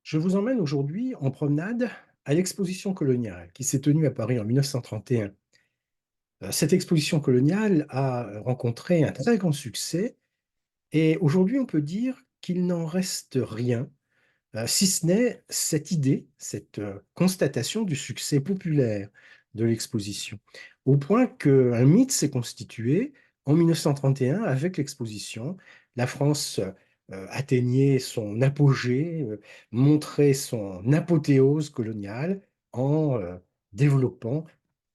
Je vous emmène aujourd'hui en promenade à l'exposition coloniale qui s'est tenue à Paris en 1931. Cette exposition coloniale a rencontré un très grand succès et aujourd'hui on peut dire qu'il n'en reste rien, si ce n'est cette idée, cette constatation du succès populaire de l'exposition, au point qu'un mythe s'est constitué en 1931 avec l'exposition. La France atteignait son apogée, montrait son apothéose coloniale en développant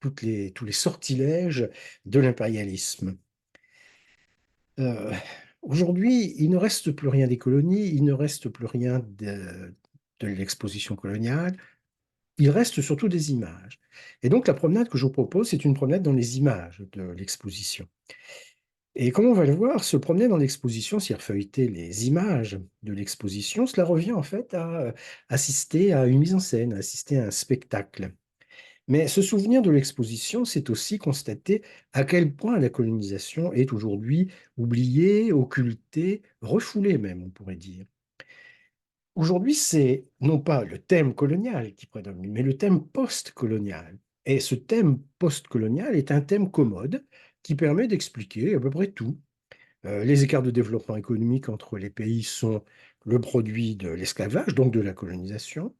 tous les sortilèges de l'impérialisme. Euh, Aujourd'hui, il ne reste plus rien des colonies, il ne reste plus rien de l'exposition coloniale, il reste surtout des images. Et donc la promenade que je vous propose, c'est une promenade dans les images de l'exposition. Et comme on va le voir, se promener dans l'exposition, c'est feuilleter les images de l'exposition, cela revient en fait à assister à une mise en scène, à assister à un spectacle. Mais se souvenir de l'exposition, c'est aussi constater à quel point la colonisation est aujourd'hui oubliée, occultée, refoulée même, on pourrait dire. Aujourd'hui, c'est non pas le thème colonial qui prédomine, mais le thème post-colonial. Et ce thème post-colonial est un thème commode qui permet d'expliquer à peu près tout. Les écarts de développement économique entre les pays sont le produit de l'esclavage, donc de la colonisation.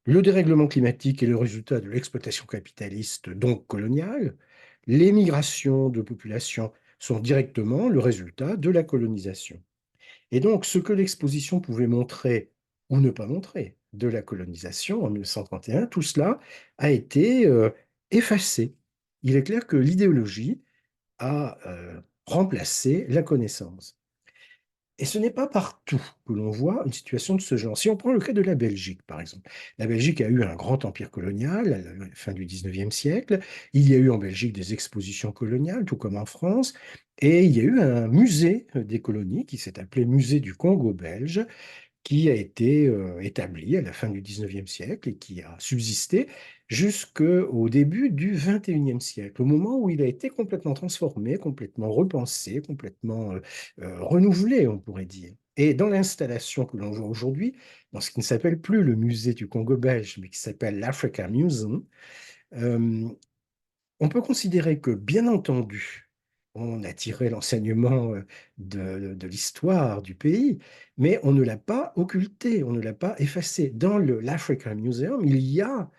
Le dérèglement climatique est le résultat de l'exploitation capitaliste, donc coloniale. Les migrations de population sont directement le résultat de la colonisation. Et donc, ce que l'exposition pouvait montrer ou ne pas montrer de la colonisation en 1931, tout cela a été effacé. Il est clair que l'idéologie a remplacé la connaissance. Et ce n'est pas partout que l'on voit une situation de ce genre. Si on prend le cas de la Belgique, par exemple, la Belgique a eu un grand empire colonial à la fin du 19e siècle. Il y a eu en Belgique des expositions coloniales, tout comme en France. Et il y a eu un musée des colonies qui s'est appelé Musée du Congo belge, qui a été établi à la fin du 19e siècle et qui a subsisté jusqu'au début du 21e siècle, au moment où il a été complètement transformé, complètement repensé, complètement renouvelé, on pourrait dire. Et dans l'installation que l'on voit aujourd'hui, dans ce qui ne s'appelle plus le musée du Congo belge, mais qui s'appelle l'Africa Museum, euh, on peut considérer que, bien entendu, on a tiré l'enseignement de l'histoire du pays, mais on ne l'a pas occulté, on ne l'a pas effacé. Dans l'African Museum, il y a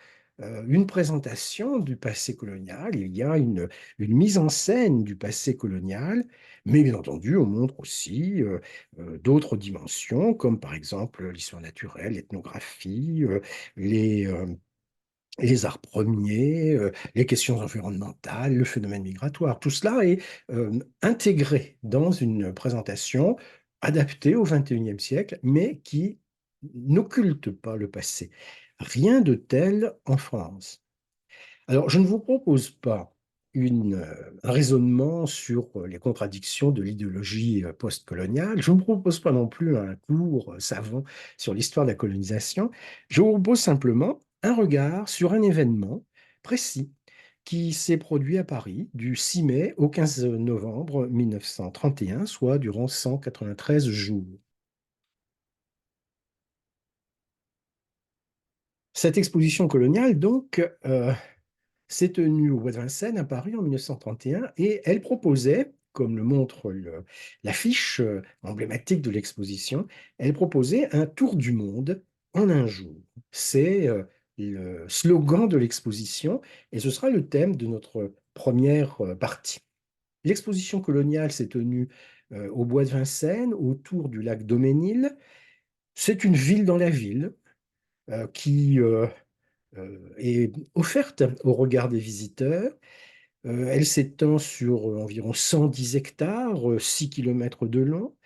une présentation du passé colonial, il y a une mise en scène du passé colonial, mais bien entendu, on montre aussi d'autres dimensions, comme par exemple l'histoire naturelle, l'ethnographie, les, euh, les arts premiers, les questions environnementales, le phénomène migratoire. Tout cela est intégré dans une présentation adaptée au XXIe siècle, mais qui n'occulte pas le passé. Rien de tel en France. Alors, je ne vous propose pas un raisonnement sur les contradictions de l'idéologie postcoloniale. Je ne vous propose pas non plus un cours savant sur l'histoire de la colonisation. Je vous propose simplement un regard sur un événement précis qui s'est produit à Paris du 6 mai au 15 novembre 1931, soit durant 193 jours. Cette exposition coloniale, donc, s'est tenue au Bois de Vincennes à Paris en 1931 et elle proposait, comme le montre l'affiche emblématique de l'exposition, elle proposait un tour du monde en un jour. C'est le slogan de l'exposition et ce sera le thème de notre première partie. L'exposition coloniale s'est tenue au Bois de Vincennes, autour du lac Daumesnil. C'est une ville dans la ville qui est offerte au regard des visiteurs. Elle s'étend sur environ 110 hectares, 6 kilomètres de long.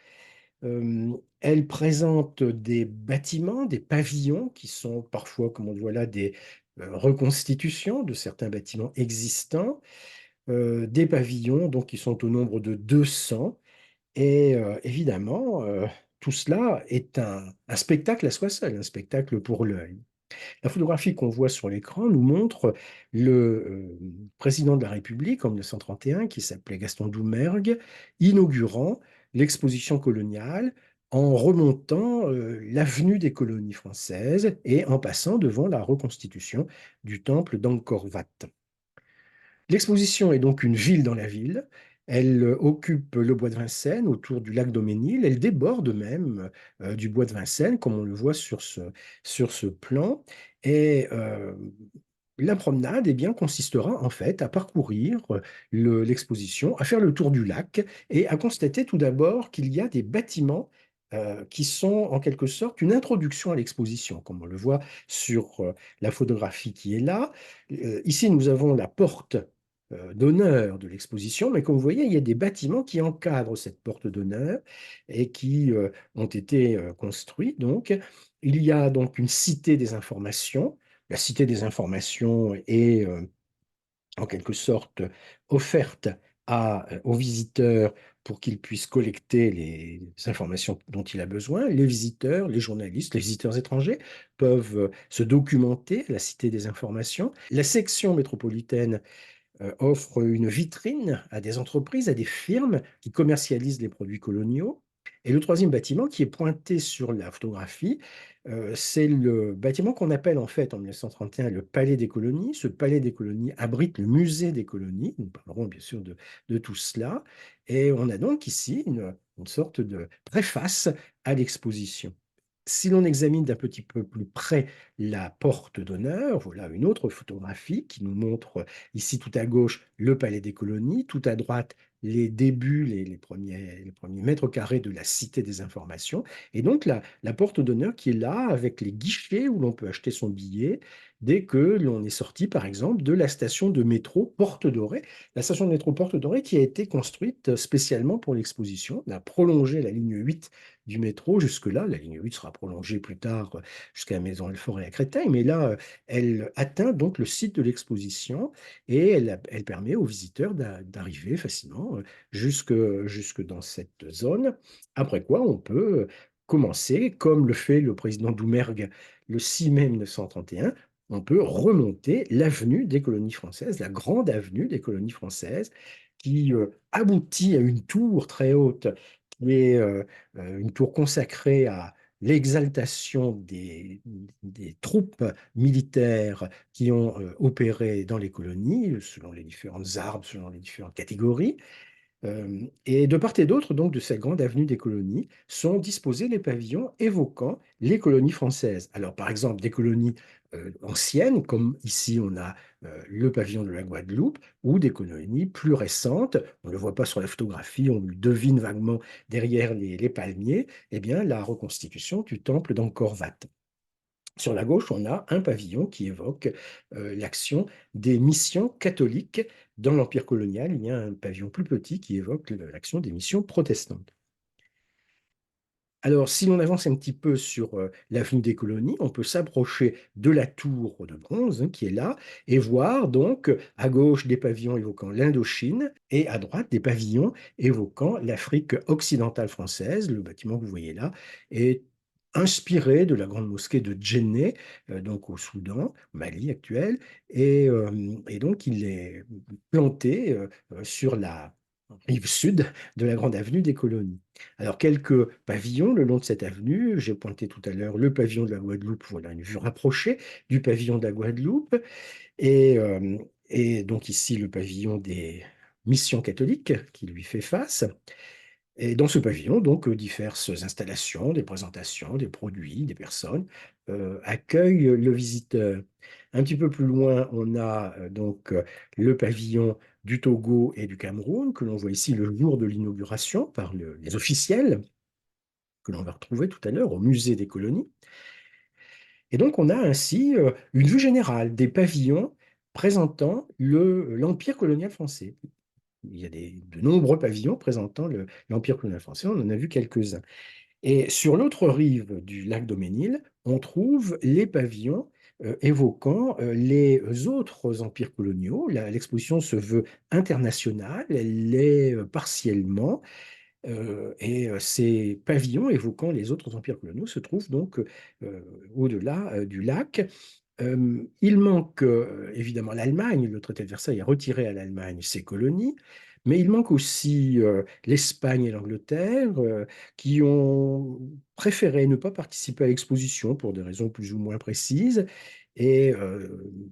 Elle présente des bâtiments, des pavillons qui sont parfois, comme on le voit là, des reconstitutions de certains bâtiments existants, des pavillons donc, qui sont au nombre de 200. Et évidemment, tout cela est un spectacle à soi seul, un spectacle pour l'œil. La photographie qu'on voit sur l'écran nous montre le président de la République en 1931, qui s'appelait Gaston Doumergue, inaugurant l'exposition coloniale en remontant l'avenue des colonies françaises et en passant devant la reconstitution du temple d'Angkor Wat. L'exposition est donc une ville dans la ville. Elle occupe le bois de Vincennes autour du lac Daumesnil. Elle déborde même du bois de Vincennes, comme on le voit sur ce plan. Et la promenade eh bien, consistera en fait à parcourir l'exposition, à faire le tour du lac et à constater tout d'abord qu'il y a des bâtiments qui sont en quelque sorte une introduction à l'exposition, comme on le voit sur la photographie qui est là. Ici, nous avons la porte d'honneur de l'exposition, mais comme vous voyez, il y a des bâtiments qui encadrent cette porte d'honneur et qui ont été construits. Donc, il y a donc une cité des informations. La cité des informations est en quelque sorte offerte aux visiteurs pour qu'ils puissent collecter les informations dont il a besoin. Les visiteurs, les journalistes, les visiteurs étrangers peuvent se documenter à la Cité des informations. La section métropolitaine offre une vitrine à des entreprises, à des firmes qui commercialisent les produits coloniaux. Et le troisième bâtiment qui est pointé sur la photographie, c'est le bâtiment qu'on appelle en fait en 1931 le Palais des colonies. Ce Palais des colonies abrite le musée des colonies. Nous parlerons bien sûr de tout cela. Et on a donc ici une sorte de préface à l'exposition. Si l'on examine d'un petit peu plus près la porte d'honneur, voilà une autre photographie qui nous montre ici tout à gauche le Palais des colonies, tout à droite les débuts, les premiers mètres carrés de la Cité des informations, et donc la porte d'honneur qui est là avec les guichets où l'on peut acheter son billet dès que l'on est sorti par exemple de la station de métro Porte Dorée, la station de métro Porte Dorée qui a été construite spécialement pour l'exposition. On a prolongé la ligne 8 du métro jusque-là. La ligne 8 sera prolongée plus tard jusqu'à Maison-Alfort et à Créteil, mais là, elle atteint donc le site de l'exposition et elle permet aux visiteurs d'arriver facilement jusque dans cette zone. Après quoi, on peut commencer, comme le fait le président Doumergue le 6 mai 1931, on peut remonter l'avenue des colonies françaises, la grande avenue des colonies françaises, qui aboutit à une tour très haute, qui est une tour consacrée à l'exaltation des troupes militaires qui ont opéré dans les colonies, selon les différentes armes, selon les différentes catégories. Et de part et d'autre, donc, de cette grande avenue des colonies, sont disposés les pavillons évoquant les colonies françaises. Alors, par exemple, des colonies anciennes, comme ici on a le pavillon de la Guadeloupe, ou des colonies plus récentes, on ne le voit pas sur la photographie, on le devine vaguement derrière les palmiers, eh bien, la reconstitution du temple d'Angkor Wat. Sur la gauche, on a un pavillon qui évoque l'action des missions catholiques dans l'Empire colonial. Il y a un pavillon plus petit qui évoque l'action des missions protestantes. Alors, si l'on avance un petit peu sur l'avenue des colonies, on peut s'approcher de la tour de bronze qui est là et voir donc à gauche des pavillons évoquant l'Indochine et à droite des pavillons évoquant l'Afrique occidentale française. Le bâtiment que vous voyez là est inspiré de la grande mosquée de Djenné, donc au Soudan, Mali actuel, et donc il est planté sur la rive sud de la grande avenue des colonies. Alors, quelques pavillons le long de cette avenue. J'ai pointé tout à l'heure le pavillon de la Guadeloupe. Voilà une vue rapprochée du pavillon de la Guadeloupe. Et, euh, et donc ici, le pavillon des missions catholiques qui lui fait face. Et dans ce pavillon, donc, diverses installations, des présentations, des produits, des personnes accueillent le visiteur. Un petit peu plus loin, on a donc le pavillon du Togo et du Cameroun, que l'on voit ici le jour de l'inauguration par les officiels, que l'on va retrouver tout à l'heure au musée des colonies. Et donc, on a ainsi une vue générale des pavillons présentant l'Empire colonial français. Il y a de nombreux pavillons présentant l'Empire colonial français, on en a vu quelques-uns. Et sur l'autre rive du lac Daumesnil, on trouve les pavillons évoquant les autres empires coloniaux. L'exposition se veut internationale, elle l'est partiellement, et ces pavillons évoquant les autres empires coloniaux se trouvent donc au-delà du lac. Il manque évidemment l'Allemagne. Le traité de Versailles a retiré à l'Allemagne ses colonies, Mais il manque aussi l'Espagne et l'Angleterre, qui ont préféré ne pas participer à l'exposition pour des raisons plus ou moins précises. Et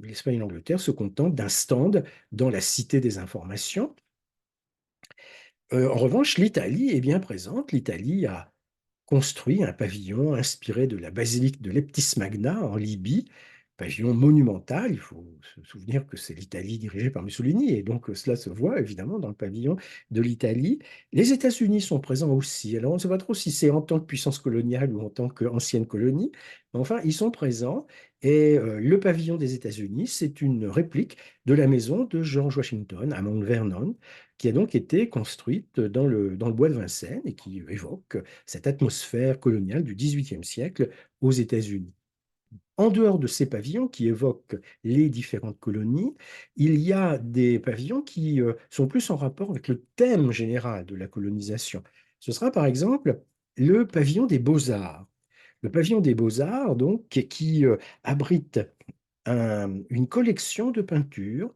l'Espagne et l'Angleterre se contentent d'un stand dans la Cité des Informations. En revanche, l'Italie est bien présente. L'Italie a construit un pavillon inspiré de la basilique de Leptis Magna en Libye, pavillon monumental. Il faut se souvenir que c'est l'Italie dirigée par Mussolini, et donc cela se voit évidemment dans le pavillon de l'Italie. Les États-Unis sont présents aussi. Alors on ne sait pas trop si c'est en tant que puissance coloniale ou en tant qu'ancienne colonie, mais enfin ils sont présents. Et le pavillon des États-Unis, c'est une réplique de la maison de George Washington à Mount Vernon, qui a donc été construite dans le bois de Vincennes et qui évoque cette atmosphère coloniale du XVIIIe siècle aux États-Unis. En dehors de ces pavillons qui évoquent les différentes colonies, il y a des pavillons qui sont plus en rapport avec le thème général de la colonisation. Ce sera par exemple le pavillon des Beaux-Arts. Le pavillon des Beaux-Arts, donc, qui abrite une collection de peintures,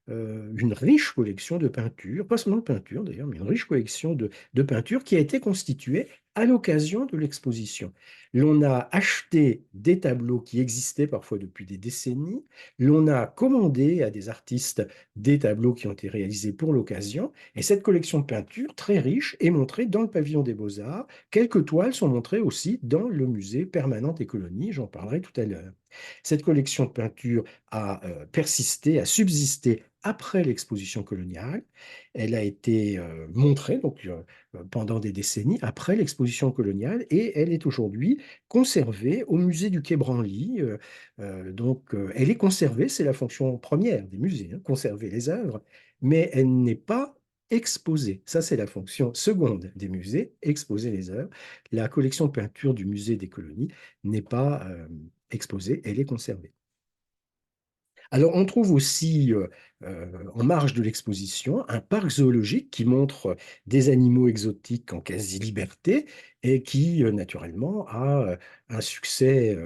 une riche collection de peintures, pas seulement de peintures d'ailleurs, mais une riche collection de peintures qui a été constituée à l'occasion de l'exposition. L'on a acheté des tableaux qui existaient parfois depuis des décennies, l'on a commandé à des artistes des tableaux qui ont été réalisés pour l'occasion, et cette collection de peintures très riche est montrée dans le pavillon des Beaux-Arts. Quelques toiles sont montrées aussi dans le musée permanent des colonies, j'en parlerai tout à l'heure. Cette collection de peintures a persisté, a subsisté après l'exposition coloniale. Elle a été montrée donc, pendant des décennies après l'exposition coloniale, et elle est aujourd'hui conservée au musée du Quai Branly. Elle est conservée, c'est la fonction première des musées, hein, conserver les œuvres, mais elle n'est pas exposée. Ça, c'est la fonction seconde des musées, exposer les œuvres. La collection de peinture du musée des colonies n'est pas exposée, elle est conservée. Alors, on trouve aussi, en marge de l'exposition, un parc zoologique qui montre des animaux exotiques en quasi-liberté et qui, naturellement, a un succès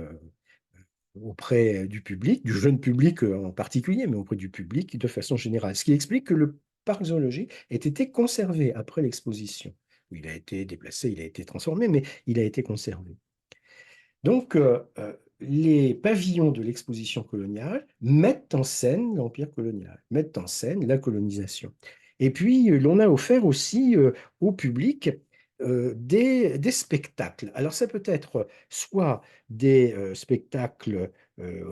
auprès du public, du jeune public en particulier, mais auprès du public de façon générale. Ce qui explique que le parc zoologique ait été conservé après l'exposition. Il a été déplacé, il a été transformé, mais il a été conservé. Donc, les pavillons de l'exposition coloniale mettent en scène l'empire colonial, mettent en scène la colonisation. Et puis, l'on a offert aussi au public des spectacles. Alors, ça peut être soit des spectacles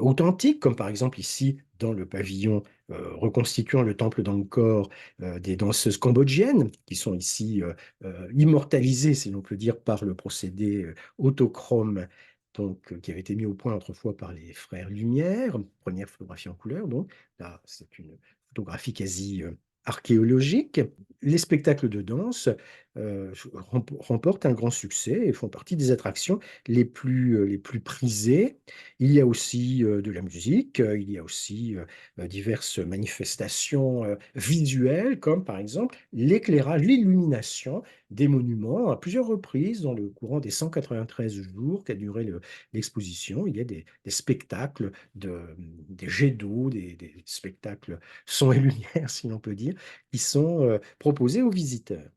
authentiques, comme par exemple ici dans le pavillon reconstituant le temple d'Angkor, des danseuses cambodgiennes, qui sont ici immortalisées, si l'on peut dire, par le procédé autochrome, donc, qui avait été mis au point autrefois par les frères Lumière, première photographie en couleur. Donc là, c'est une photographie quasi archéologique. Les spectacles de danse remportent un grand succès et font partie des attractions les plus prisées. Il y a aussi de la musique, il y a aussi diverses manifestations visuelles, comme par exemple l'éclairage, l'illumination des monuments à plusieurs reprises dans le courant des 193 jours qu'a duré l'exposition. Il y a des spectacles, des jets d'eau, des spectacles son et lumière, si l'on peut dire, qui sont proposés aux visiteurs.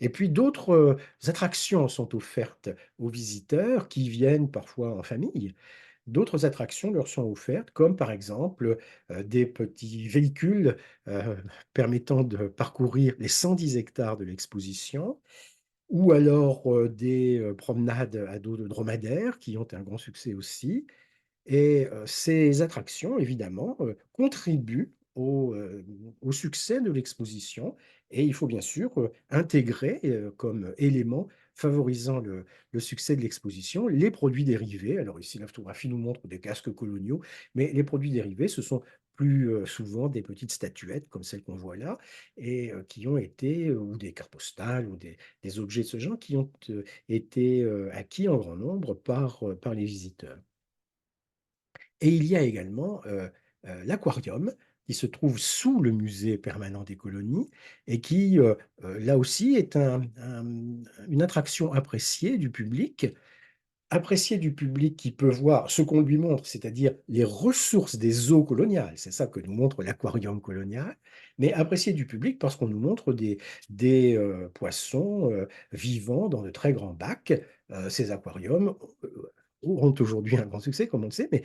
Et puis d'autres attractions sont offertes aux visiteurs qui viennent parfois en famille. D'autres attractions leur sont offertes, comme par exemple des petits véhicules euh, permettant de parcourir les 110 hectares de l'exposition, ou alors des promenades à dos de dromadaire qui ont un grand succès aussi. Et ces attractions, évidemment, contribuent au succès de l'exposition. Et il faut bien sûr intégrer comme élément favorisant le succès de l'exposition les produits dérivés. Alors ici, la photographie nous montre des casques coloniaux, mais les produits dérivés, ce sont plus souvent des petites statuettes comme celles qu'on voit là, et qui ont été, ou des cartes postales, ou des objets de ce genre, qui ont été acquis en grand nombre par les visiteurs. Et il y a également l'aquarium qui se trouve sous le musée permanent des colonies et qui, là aussi, est une attraction appréciée du public apprécié du public qui peut voir ce qu'on lui montre, c'est-à-dire les ressources des eaux coloniales, c'est ça que nous montre l'aquarium colonial, mais apprécié du public parce qu'on nous montre des poissons vivants dans de très grands bacs. Ces aquariums ont aujourd'hui un grand succès, comme on le sait, mais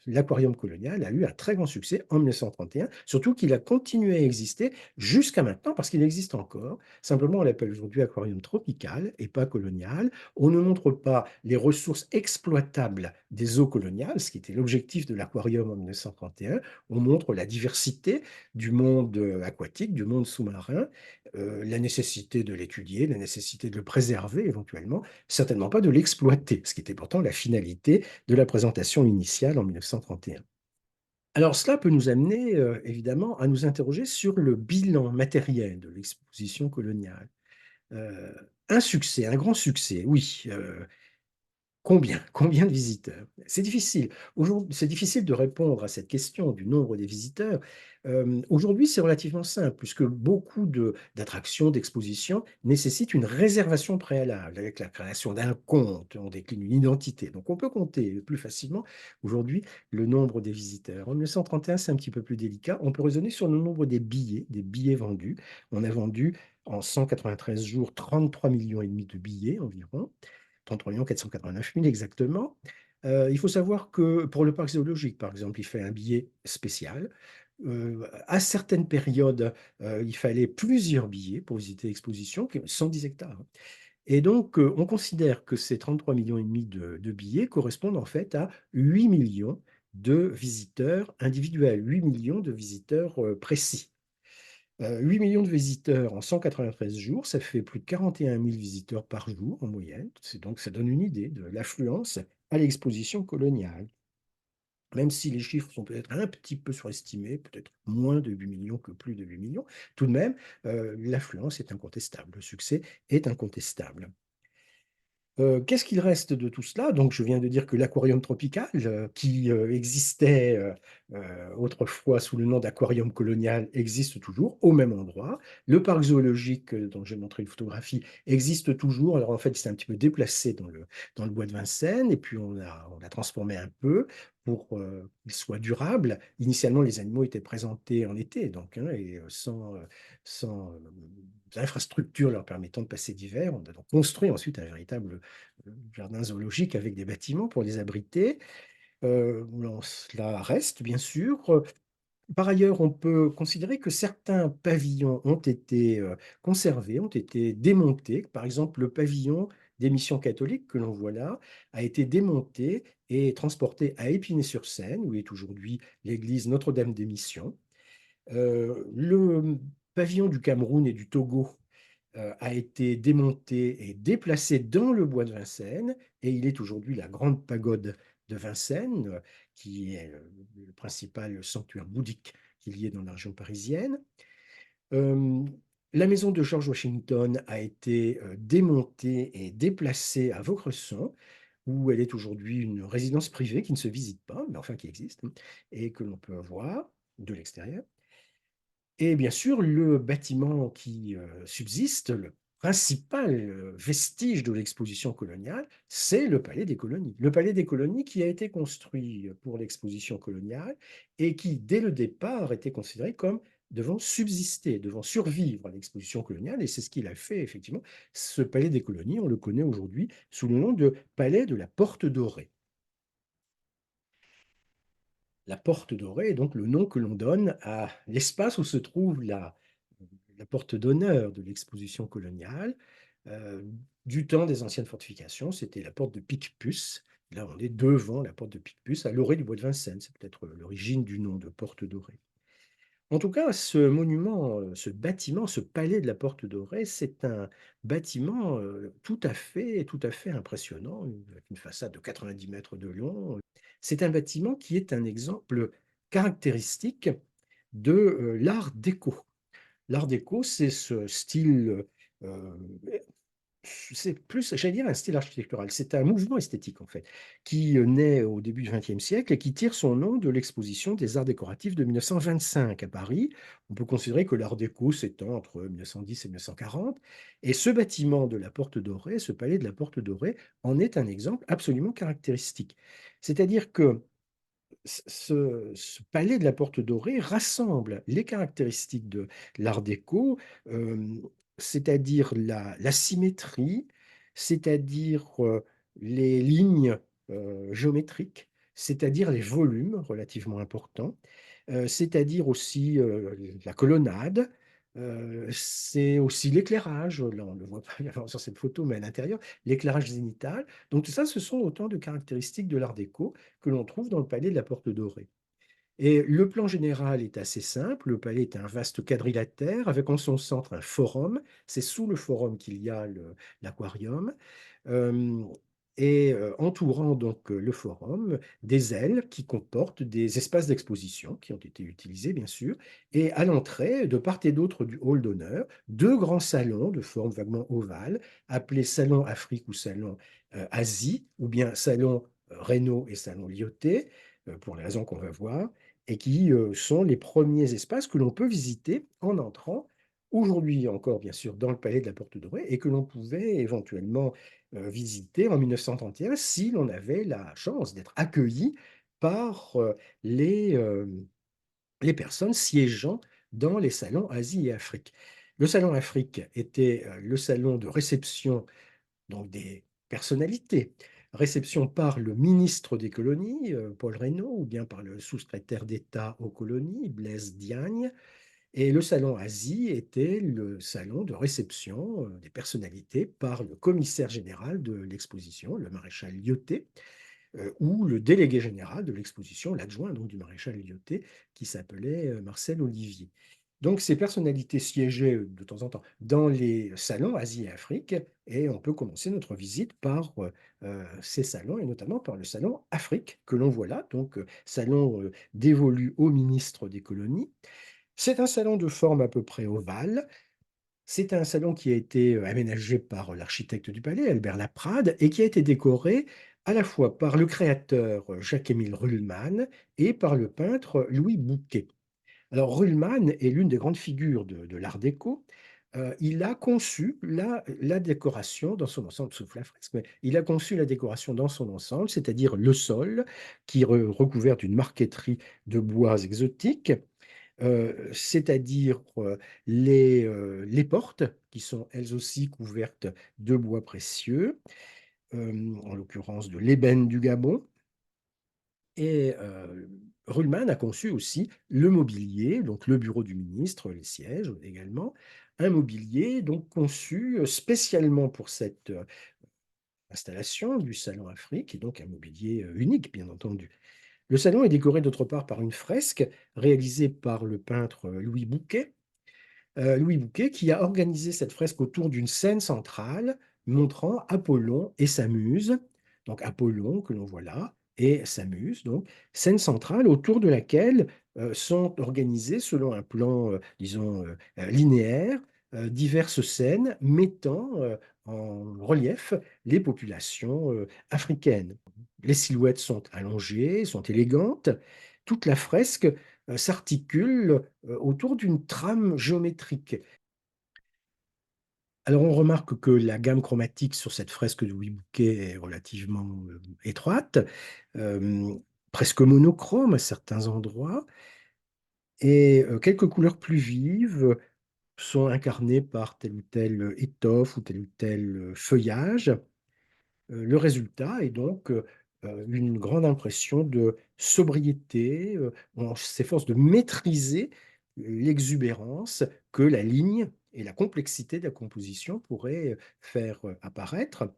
l'aquarium colonial a eu un très grand succès en 1931, surtout qu'il a continué à exister jusqu'à maintenant parce qu'il existe encore. Simplement, on l'appelle aujourd'hui aquarium tropical et pas colonial. On ne montre pas les ressources exploitables des eaux coloniales, ce qui était l'objectif de l'aquarium en 1931. On montre la diversité du monde aquatique, du monde sous-marin, la nécessité de l'étudier, la nécessité de le préserver éventuellement, certainement pas de l'exploiter, ce qui était pourtant la finalité de la présentation initiale en 1931. Alors cela peut nous amener évidemment à nous interroger sur le bilan matériel de l'exposition coloniale. Euh, un succès, un grand succès, oui. Combien? Combien de visiteurs? C'est difficile. Aujourd'hui, c'est difficile de répondre à cette question du nombre des visiteurs. Aujourd'hui, c'est relativement simple, puisque beaucoup d'attractions, d'expositions nécessitent une réservation préalable avec la création d'un compte. On décline une identité. Donc, on peut compter plus facilement aujourd'hui le nombre des visiteurs. En 1931, c'est un petit peu plus délicat. On peut raisonner sur le nombre des billets vendus. On a vendu en 193 jours 33 millions et demi de billets environ. 33 489 000 exactement. Il faut savoir que pour le parc zoologique, par exemple, il fait un billet spécial. À certaines périodes, il fallait plusieurs billets pour visiter l'exposition, 110 hectares. Et donc, on considère que ces 33 millions et demi de billets correspondent en fait à 8 millions de visiteurs individuels, 8 millions de visiteurs précis. 8 millions de visiteurs en 193 jours, ça fait plus de 41 000 visiteurs par jour en moyenne. Donc, ça donne une idée de l'affluence à l'exposition coloniale. Même si les chiffres sont peut-être un petit peu surestimés, peut-être moins de 8 millions que plus de 8 millions, tout de même, l'affluence est incontestable, le succès est incontestable. Qu'est-ce qu'il reste de tout cela? Donc, je viens de dire que l'aquarium tropical, qui existait autrefois sous le nom d'aquarium colonial, existe toujours au même endroit. Le parc zoologique, dont j'ai montré une photographie, existe toujours. Alors, en fait, il s'est un petit peu déplacé dans le bois de Vincennes, et puis on l'a transformé un peu pour qu'il soit durable. Initialement, les animaux étaient présentés en été, donc, hein, et sans infrastructures leur permettant de passer l'hiver. On a donc construit ensuite un véritable jardin zoologique avec des bâtiments pour les abriter. Cela reste, bien sûr. Par ailleurs, on peut considérer que certains pavillons ont été conservés, ont été démontés. Par exemple, le pavillon des missions catholiques que l'on voit là a été démonté et transporté à Épinay-sur-Seine, où est aujourd'hui l'église Notre-Dame des Missions. Le pavillon du Cameroun et du Togo a été démonté et déplacé dans le bois de Vincennes, et il est aujourd'hui la grande pagode de Vincennes, qui est le principal sanctuaire bouddhique qu'il y ait dans la région parisienne. Euh, la maison de George Washington a été démontée et déplacée à Vaucresson, où elle est aujourd'hui une résidence privée qui ne se visite pas, mais enfin qui existe, hein, et que l'on peut voir de l'extérieur. Et bien sûr, le bâtiment qui subsiste, le principal vestige de l'exposition coloniale, c'est le Palais des Colonies. Le Palais des Colonies qui a été construit pour l'exposition coloniale et qui, dès le départ, était considéré comme devant subsister, devant survivre à l'exposition coloniale. Et c'est ce qu'il a fait, effectivement. Ce Palais des Colonies, on le connaît aujourd'hui sous le nom de Palais de la Porte Dorée. La Porte Dorée est donc le nom que l'on donne à l'espace où se trouve la porte d'honneur de l'exposition coloniale. Euh, du temps des anciennes fortifications, c'était la porte de Picpus. Là, on est devant la porte de Picpus, à l'orée du bois de Vincennes. C'est peut-être l'origine du nom de Porte Dorée. En tout cas, ce monument, ce bâtiment, ce palais de la Porte Dorée, c'est un bâtiment tout à fait impressionnant, avec une façade de 90 mètres de long. C'est un bâtiment qui est un exemple caractéristique de l'art déco. L'art déco, c'est ce style C'est plus, j'allais dire, un style architectural. C'est un mouvement esthétique, en fait, qui naît au début du XXe siècle et qui tire son nom de l'exposition des arts décoratifs de 1925 à Paris. On peut considérer que l'art déco s'étend entre 1910 et 1940. Et ce bâtiment de la Porte Dorée, ce palais de la Porte Dorée, en est un exemple absolument caractéristique. C'est-à-dire que ce palais de la Porte Dorée rassemble les caractéristiques de l'art déco, euh, c'est-à-dire la symétrie, c'est-à-dire les lignes géométriques, c'est-à-dire les volumes relativement importants, c'est-à-dire aussi la colonnade, c'est aussi l'éclairage, là on ne le voit pas bien sur cette photo, mais à l'intérieur, l'éclairage zénital. Donc tout ça, ce sont autant de caractéristiques de l'art déco que l'on trouve dans le palais de la Porte Dorée. Et le plan général est assez simple. Le palais est un vaste quadrilatère avec en son centre un forum. C'est sous le forum qu'il y a l'aquarium. Euh, entourant donc le forum, des ailes qui comportent des espaces d'exposition qui ont été utilisés, bien sûr. Et à l'entrée, de part et d'autre du hall d'honneur, deux grands salons de forme vaguement ovale, appelés salon Afrique ou salon Asie, ou bien salon Reynaud et salon Lyoté, pour les raisons qu'on va voir, et qui sont les premiers espaces que l'on peut visiter en entrant, aujourd'hui encore bien sûr dans le palais de la Porte Dorée, et que l'on pouvait éventuellement visiter en 1931 si l'on avait la chance d'être accueilli par les personnes siégeant dans les salons Asie et Afrique. Le salon Afrique était le salon de réception donc des personnalités. Réception par le ministre des colonies, Paul Reynaud, ou bien par le sous-secrétaire d'État aux colonies, Blaise Diagne. Et le salon Asie était le salon de réception des personnalités par le commissaire général de l'exposition, le maréchal Lyoté, ou le délégué général de l'exposition, l'adjoint donc du maréchal Lyoté, qui s'appelait Marcel Olivier. Donc ces personnalités siégeaient de temps en temps dans les salons Asie et Afrique, et on peut commencer notre visite par ces salons, et notamment par le salon Afrique, que l'on voit là, donc salon dévolu au ministre des colonies. C'est un salon de forme à peu près ovale. C'est un salon qui a été aménagé par l'architecte du palais, Albert Laprade, et qui a été décoré à la fois par le créateur Jacques-Émile Ruhlmann et par le peintre Louis Bouquet. Alors Ruhlmann est l'une des grandes figures de l'art déco. Il a conçu la décoration dans son ensemble, sauf la fresque, mais il a conçu la décoration dans son ensemble, c'est-à-dire le sol qui est recouvert d'une marqueterie de bois exotiques, c'est-à-dire les portes, qui sont elles aussi couvertes de bois précieux, en l'occurrence de l'ébène du Gabon. Et Ruhlmann a conçu aussi le mobilier, donc le bureau du ministre, les sièges également, un mobilier donc conçu spécialement pour cette installation du Salon Afrique, et donc un mobilier unique, bien entendu. Le salon est décoré d'autre part par une fresque réalisée par le peintre Louis Bouquet, qui a organisé cette fresque autour d'une scène centrale montrant Apollon et sa muse. Donc Apollon, que l'on voit là, et sa muse, donc scène centrale autour de laquelle sont organisées, selon un plan, disons, linéaire, diverses scènes mettant en relief les populations africaines. Les silhouettes sont allongées, sont élégantes. Toute la fresque s'articule autour d'une trame géométrique. Alors on remarque que la gamme chromatique sur cette fresque de Louis Bouquet est relativement étroite, euh, presque monochrome à certains endroits, et quelques couleurs plus vives sont incarnées par telle ou telle étoffe ou tel feuillage. Le résultat est donc une grande impression de sobriété. On s'efforce de maîtriser l'exubérance que la ligne et la complexité de la composition pourraient faire apparaître.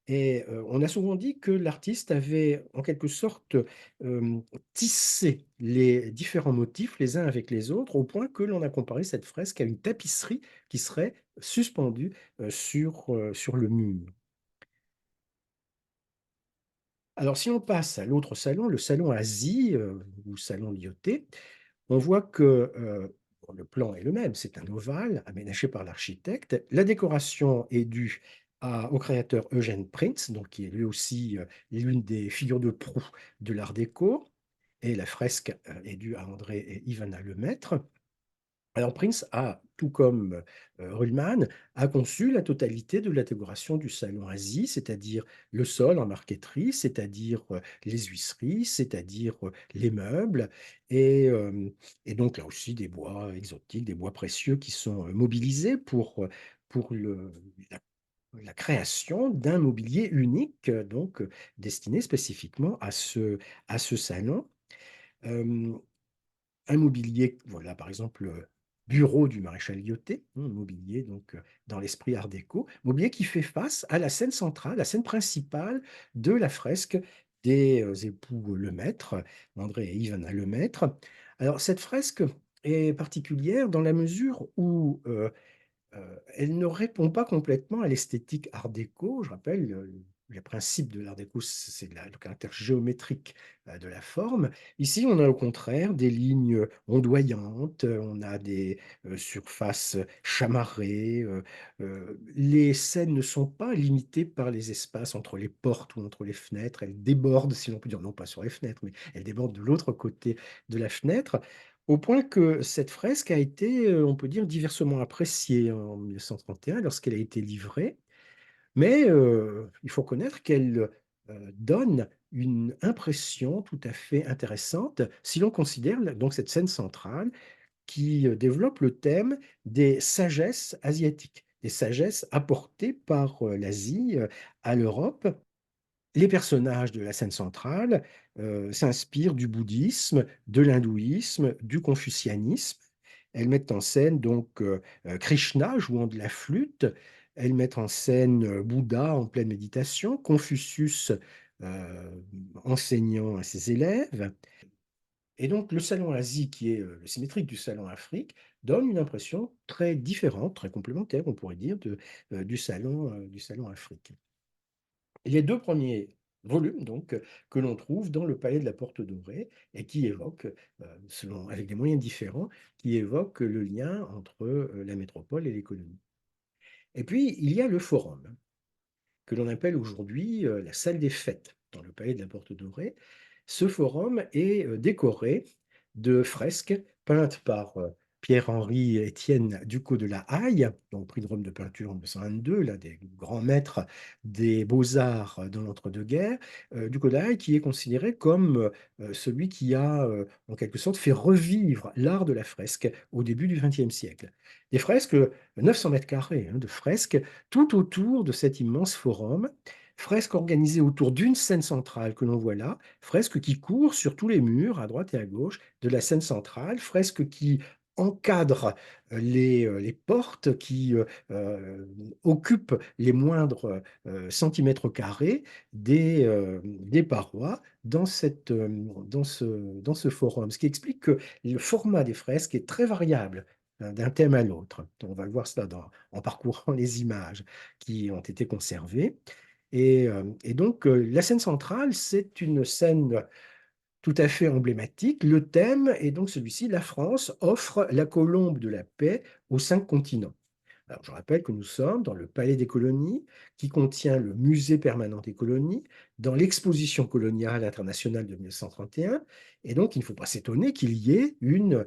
Et on a souvent dit que l'artiste avait en quelque sorte euh, tissé les différents motifs les uns avec les autres, au point que l'on a comparé cette fresque à une tapisserie qui serait suspendue sur le mur. Alors, si on passe à l'autre salon, le salon Asie, ou salon Lyoté, on voit que bon, le plan est le même, c'est un ovale aménagé par l'architecte. La décoration est due au créateur Eugène Prince, donc qui est lui aussi l'une des figures de proue de l'Art déco, et la fresque est due à André et Ivana Lemaître. Alors Prince a, tout comme Ruhlmann, a conçu la totalité de la décoration du salon Asie, c'est-à-dire le sol en marqueterie, c'est-à-dire les huisseries, c'est-à-dire les meubles, et, euh, et donc là aussi des bois exotiques, des bois précieux qui sont mobilisés pour la création d'un mobilier unique, donc destiné spécifiquement à ce salon. Euh, un mobilier, voilà, par exemple, bureau du maréchal Lyoté, mobilier donc dans l'esprit art déco, mobilier qui fait face à la scène centrale, la scène principale de la fresque des époux Lemaître, André et Yves Lemaître. Alors cette fresque est particulière dans la mesure où elle ne répond pas complètement à l'esthétique art déco. Je rappelle, le principe de l'art déco, c'est le caractère géométrique de la forme. Ici, on a au contraire des lignes ondoyantes, on a des surfaces chamarrées. Les scènes ne sont pas limitées par les espaces entre les portes ou entre les fenêtres. Elles débordent, si l'on peut dire, non pas sur les fenêtres, mais elles débordent de l'autre côté de la fenêtre. Au point que cette fresque a été, on peut dire, diversement appréciée en 1931 lorsqu'elle a été livrée, mais il faut reconnaître qu'elle donne une impression tout à fait intéressante si l'on considère donc cette scène centrale qui développe le thème des sagesses asiatiques, des sagesses apportées par l'Asie à l'Europe. Les personnages de la scène centrale s'inspirent du bouddhisme, de l'hindouisme, du confucianisme. Elles mettent en scène donc Krishna jouant de la flûte. Elles mettent en scène Bouddha en pleine méditation, Confucius euh, enseignant à ses élèves. Et donc le salon Asie, qui est le symétrique du salon Afrique, donne une impression très différente, très complémentaire, on pourrait dire, du salon Afrique. Les deux premiers volumes, donc, que l'on trouve dans le Palais de la Porte Dorée et qui évoquent, avec des moyens différents, qui évoquent le lien entre la métropole et les colonies. Et puis, il y a le forum, que l'on appelle aujourd'hui la salle des fêtes dans le Palais de la Porte Dorée. Ce forum est décoré de fresques peintes par Pierre-Henri Étienne Ducos de la Haye, donc prix de Rome de peinture en 1922, l'un des grands maîtres des beaux-arts dans l'entre-deux-guerres. Ducos de la Haye qui est considéré comme celui qui a en quelque sorte fait revivre l'art de la fresque au début du XXe siècle. Des fresques, 900 mètres carrés de fresques, tout autour de cet immense forum, fresque organisée autour d'une scène centrale que l'on voit là, fresque qui court sur tous les murs, à droite et à gauche, de la scène centrale, fresque qui encadre les portes, qui occupent les moindres centimètres carrés des parois dans ce forum. Ce qui explique que le format des fresques est très variable d'un thème à l'autre. On va le voir ça en parcourant les images qui ont été conservées. Et donc, la scène centrale, c'est une scène tout à fait emblématique. Le thème est donc celui-ci, la France offre la colombe de la paix aux 5 continents. Alors, je rappelle que nous sommes dans le Palais des Colonies, qui contient le Musée permanent des colonies, dans l'exposition coloniale internationale de 1931. Et donc, il ne faut pas s'étonner qu'il y ait une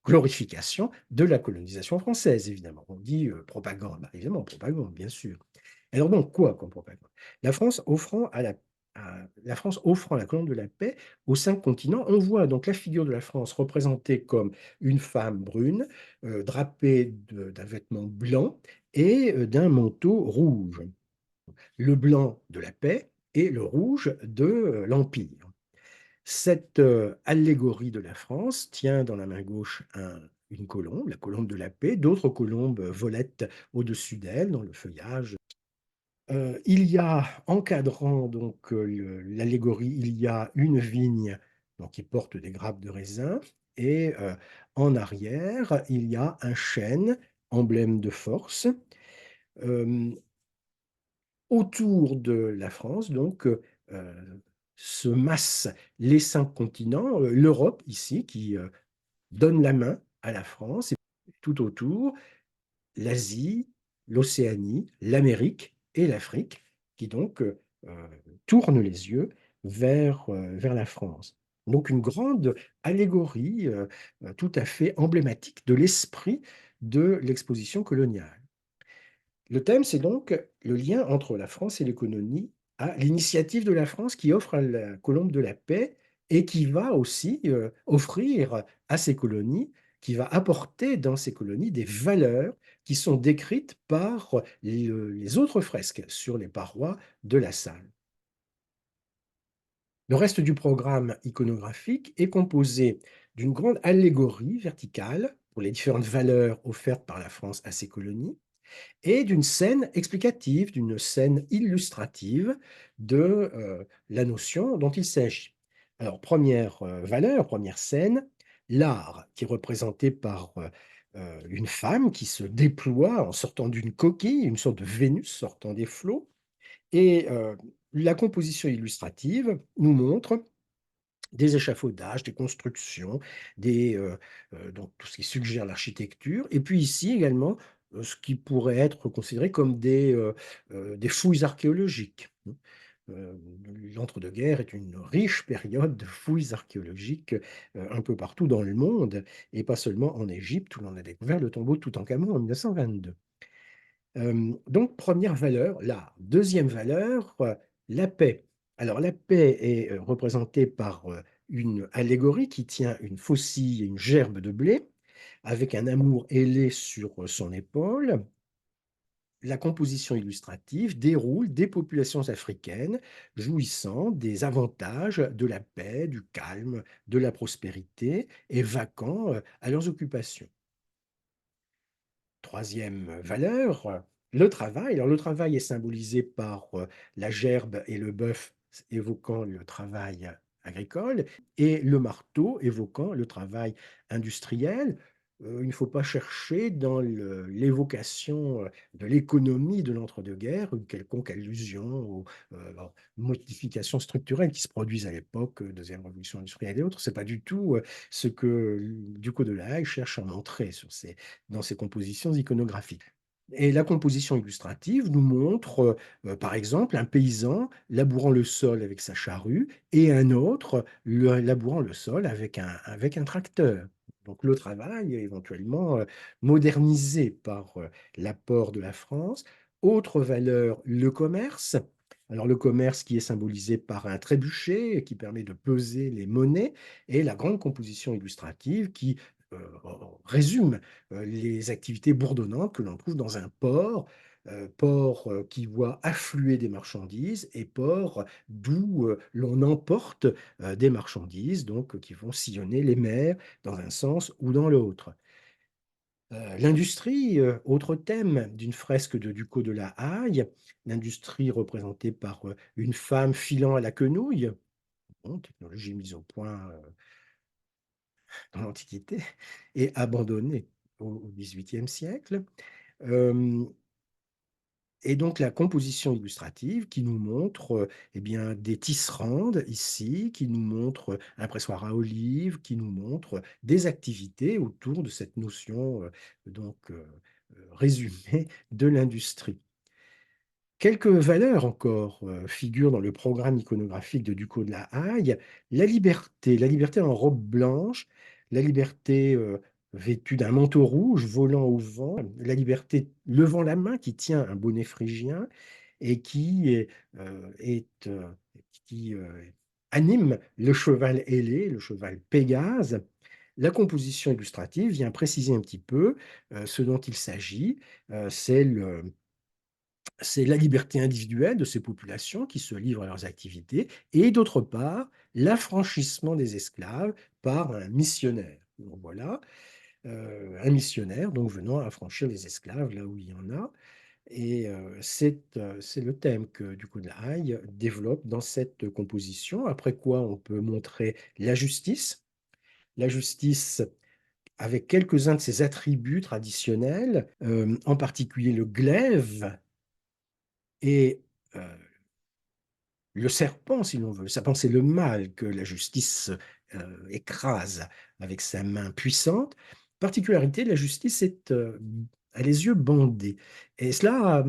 glorification de la colonisation française, évidemment. On dit propagande, bah, évidemment, propagande, bien sûr. Alors donc, quoi comme propagande? La France offrant la France offrant la colombe de la paix aux 5 continents. On voit donc la figure de la France représentée comme une femme brune, drapée d'un vêtement blanc et d'un manteau rouge. Le blanc de la paix et le rouge de l'Empire. Cette allégorie de la France tient dans la main gauche une colombe, la colombe de la paix. D'autres colombes volettent au-dessus d'elle dans le feuillage. Il y a, encadrant donc l'allégorie, il y a une vigne donc, qui porte des grappes de raisin, et en arrière, il y a un chêne, emblème de force. Euh, Autour de la France, donc, se massent les 5 continents, l'Europe ici, qui donne la main à la France, et tout autour, l'Asie, l'Océanie, l'Amérique et l'Afrique, qui donc tournent les yeux vers la France. Donc une grande allégorie tout à fait emblématique de l'esprit de l'exposition coloniale. Le thème, c'est donc le lien entre la France et les colonies, à l'initiative de la France qui offre à la Colombe de la paix et qui va aussi offrir à ces colonies, qui va apporter dans ces colonies des valeurs qui sont décrites par les autres fresques sur les parois de la salle. Le reste du programme iconographique est composé d'une grande allégorie verticale pour les différentes valeurs offertes par la France à ses colonies, et d'une scène explicative, d'une scène illustrative de la notion dont il s'agit. Alors, première valeur, première scène, l'art qui est représenté par une femme qui se déploie en sortant d'une coquille, une sorte de Vénus sortant des flots. Et la composition illustrative nous montre des échafaudages, des constructions, donc tout ce qui suggère l'architecture. Et puis ici également, ce qui pourrait être considéré comme des fouilles archéologiques. L'entre-deux-guerres est une riche période de fouilles archéologiques un peu partout dans le monde, et pas seulement en Égypte, où l'on a découvert le tombeau de Toutankhamon en 1922. Donc première valeur, l'art. Deuxième valeur, la paix. Alors la paix est représentée par une allégorie qui tient une faucille et une gerbe de blé, avec un amour ailé sur son épaule. La composition illustrative déroule des populations africaines jouissant des avantages de la paix, du calme, de la prospérité et vaquant à leurs occupations. Troisième valeur, le travail. Alors le travail est symbolisé par la gerbe et le bœuf évoquant le travail agricole et le marteau évoquant le travail industriel. Il ne faut pas chercher dans l'évocation de l'économie de l'entre-deux-guerres une quelconque allusion aux modifications structurelles qui se produisent à l'époque, deuxième révolution industrielle et autres. C'est pas du tout ce que Ducos de la Haye cherche à montrer dans ses compositions iconographiques. Et la composition illustrative nous montre, par exemple, un paysan labourant le sol avec sa charrue et un autre labourant le sol avec un tracteur. Donc le travail est éventuellement modernisé par l'apport de la France. Autre valeur, le commerce. Alors le commerce qui est symbolisé par un trébuchet qui permet de peser les monnaies, et la grande composition illustrative qui euh, résume les activités bourdonnantes que l'on trouve dans un port, port qui voit affluer des marchandises et port d'où l'on emporte des marchandises, donc qui vont sillonner les mers dans un sens ou dans l'autre. L'industrie, autre thème d'une fresque de Ducos de la Haye, l'industrie représentée par une femme filant à la quenouille, bon, technologie mise au point dans l'Antiquité et abandonnée au XVIIIe siècle. Euh, Et donc la composition illustrative qui nous montre eh bien, des tisserandes ici, qui nous montre un pressoir à olive, qui nous montre des activités autour de cette notion résumée de l'industrie. Quelques valeurs encore figurent dans le programme iconographique de Ducos de la Haye. La liberté en robe blanche, la liberté vêtue d'un manteau rouge volant au vent, la liberté levant la main qui tient un bonnet phrygien et qui anime le cheval ailé, le cheval Pégase. La composition illustrative vient préciser un petit peu ce dont il s'agit. C'est la liberté individuelle de ces populations qui se livrent à leurs activités, et d'autre part, l'affranchissement des esclaves par un missionnaire. Donc voilà, un missionnaire donc venant affranchir les esclaves là où il y en a. Et c'est le thème que Ducos de la Haye développe dans cette composition. Après quoi, on peut montrer la justice avec quelques-uns de ses attributs traditionnels, en particulier le glaive et le serpent, si l'on veut. Le serpent, c'est le mal que la justice écrase avec sa main puissante. Particularité, la justice est a les yeux bandés. Et cela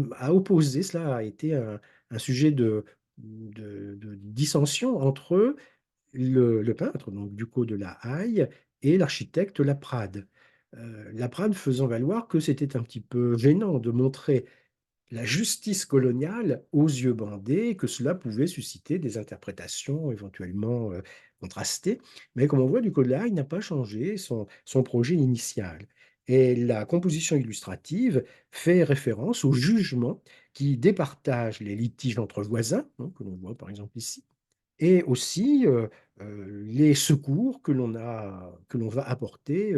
a été un sujet de dissension entre le peintre, donc Ducos de la Haye, et l'architecte Laprade. Laprade faisant valoir que c'était un petit peu gênant de montrer la justice coloniale aux yeux bandés, que cela pouvait susciter des interprétations éventuellement contrastées. Mais comme on voit, Ducos-de-la n'a pas changé son projet initial. Et la composition illustrative fait référence au jugement qui départage les litiges entre voisins, hein, que l'on voit par exemple ici, et aussi les secours que l'on va apporter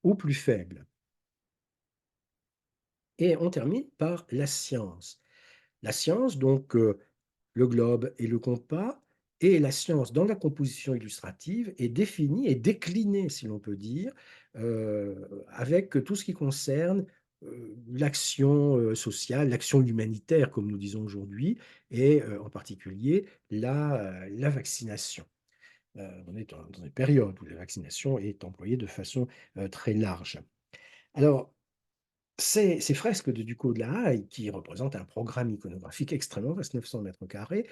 aux plus faibles. Et on termine par la science. La science, donc le globe et le compas, et la science dans la composition illustrative est définie et déclinée, si l'on peut dire, avec tout ce qui concerne l'action sociale, l'action humanitaire, comme nous disons aujourd'hui, et en particulier la vaccination. On est dans une période où la vaccination est employée de façon très large. Alors, ces fresques de Ducos de la Haye, qui représentent un programme iconographique extrêmement vaste, 900 mètres carrés,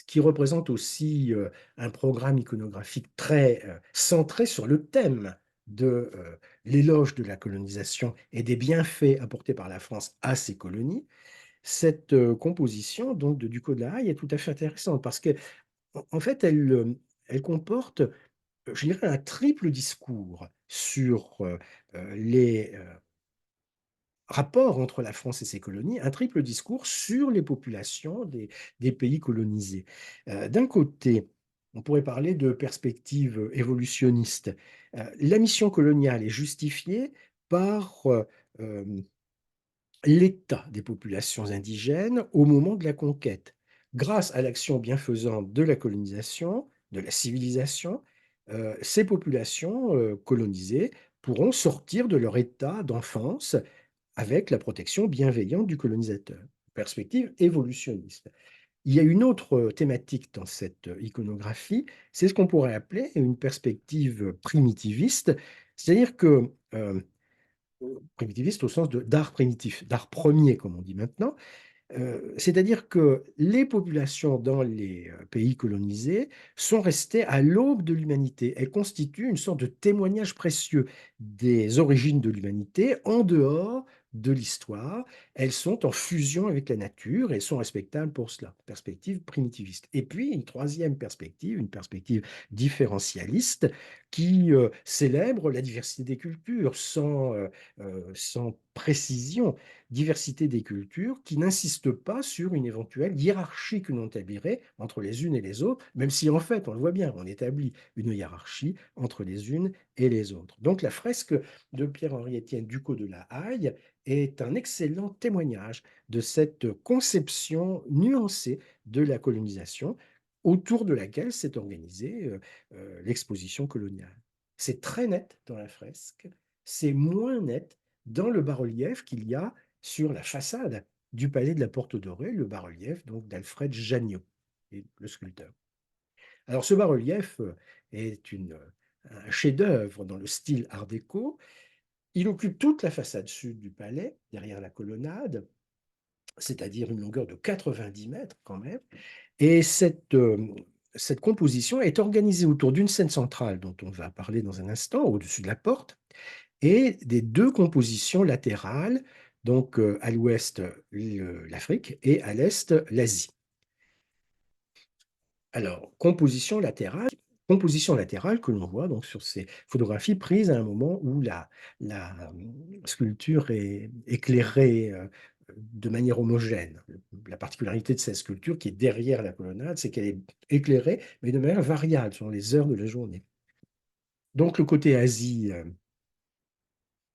qui représente aussi un programme iconographique très centré sur le thème de l'éloge de la colonisation et des bienfaits apportés par la France à ses colonies, cette composition donc de Ducos de la Haye est tout à fait intéressante parce que en fait, elle comporte, je dirais, un triple discours sur les rapport entre la France et ses colonies, un triple discours sur les populations des pays colonisés. D'un côté, on pourrait parler de perspective évolutionniste. La mission coloniale est justifiée par euh, l'état des populations indigènes au moment de la conquête. Grâce à l'action bienfaisante de la colonisation, de la civilisation, ces populations colonisées pourront sortir de leur état d'enfance avec la protection bienveillante du colonisateur. Perspective évolutionniste. Il y a une autre thématique dans cette iconographie, c'est ce qu'on pourrait appeler une perspective primitiviste, c'est-à-dire que primitiviste au sens d'art primitif, d'art premier comme on dit maintenant, c'est-à-dire que les populations dans les pays colonisés sont restées à l'aube de l'humanité. Elles constituent une sorte de témoignage précieux des origines de l'humanité en dehors de l'histoire. Elles sont en fusion avec la nature et sont respectables pour cela. Perspective primitiviste. Et puis une troisième perspective, une perspective différentialiste qui célèbre la diversité des cultures sans précision, diversité des cultures qui n'insiste pas sur une éventuelle hiérarchie que l'on établirait entre les unes et les autres, même si en fait, on le voit bien, on établit une hiérarchie entre les unes et les autres. Donc la fresque de Pierre-Henri-Étienne Ducos de la Haye est un excellent témoignage de cette conception nuancée de la colonisation autour de laquelle s'est organisée l'exposition coloniale. C'est très net dans la fresque, c'est moins net dans le bas-relief qu'il y a sur la façade du palais de la Porte Dorée, le bas-relief donc d'Alfred Jagnot, le sculpteur. Alors ce bas-relief est un chef-d'œuvre dans le style art déco. Il occupe toute la façade sud du palais, derrière la colonnade, c'est-à-dire une longueur de 90 mètres quand même. Et cette composition est organisée autour d'une scène centrale dont on va parler dans un instant, au-dessus de la porte, et des deux compositions latérales, donc à l'ouest l'Afrique et à l'est l'Asie. Alors, composition latérale que l'on voit donc sur ces photographies prises à un moment où la sculpture est éclairée de manière homogène. La particularité de cette sculpture qui est derrière la colonnade, c'est qu'elle est éclairée, mais de manière variable selon les heures de la journée. Donc le côté Asie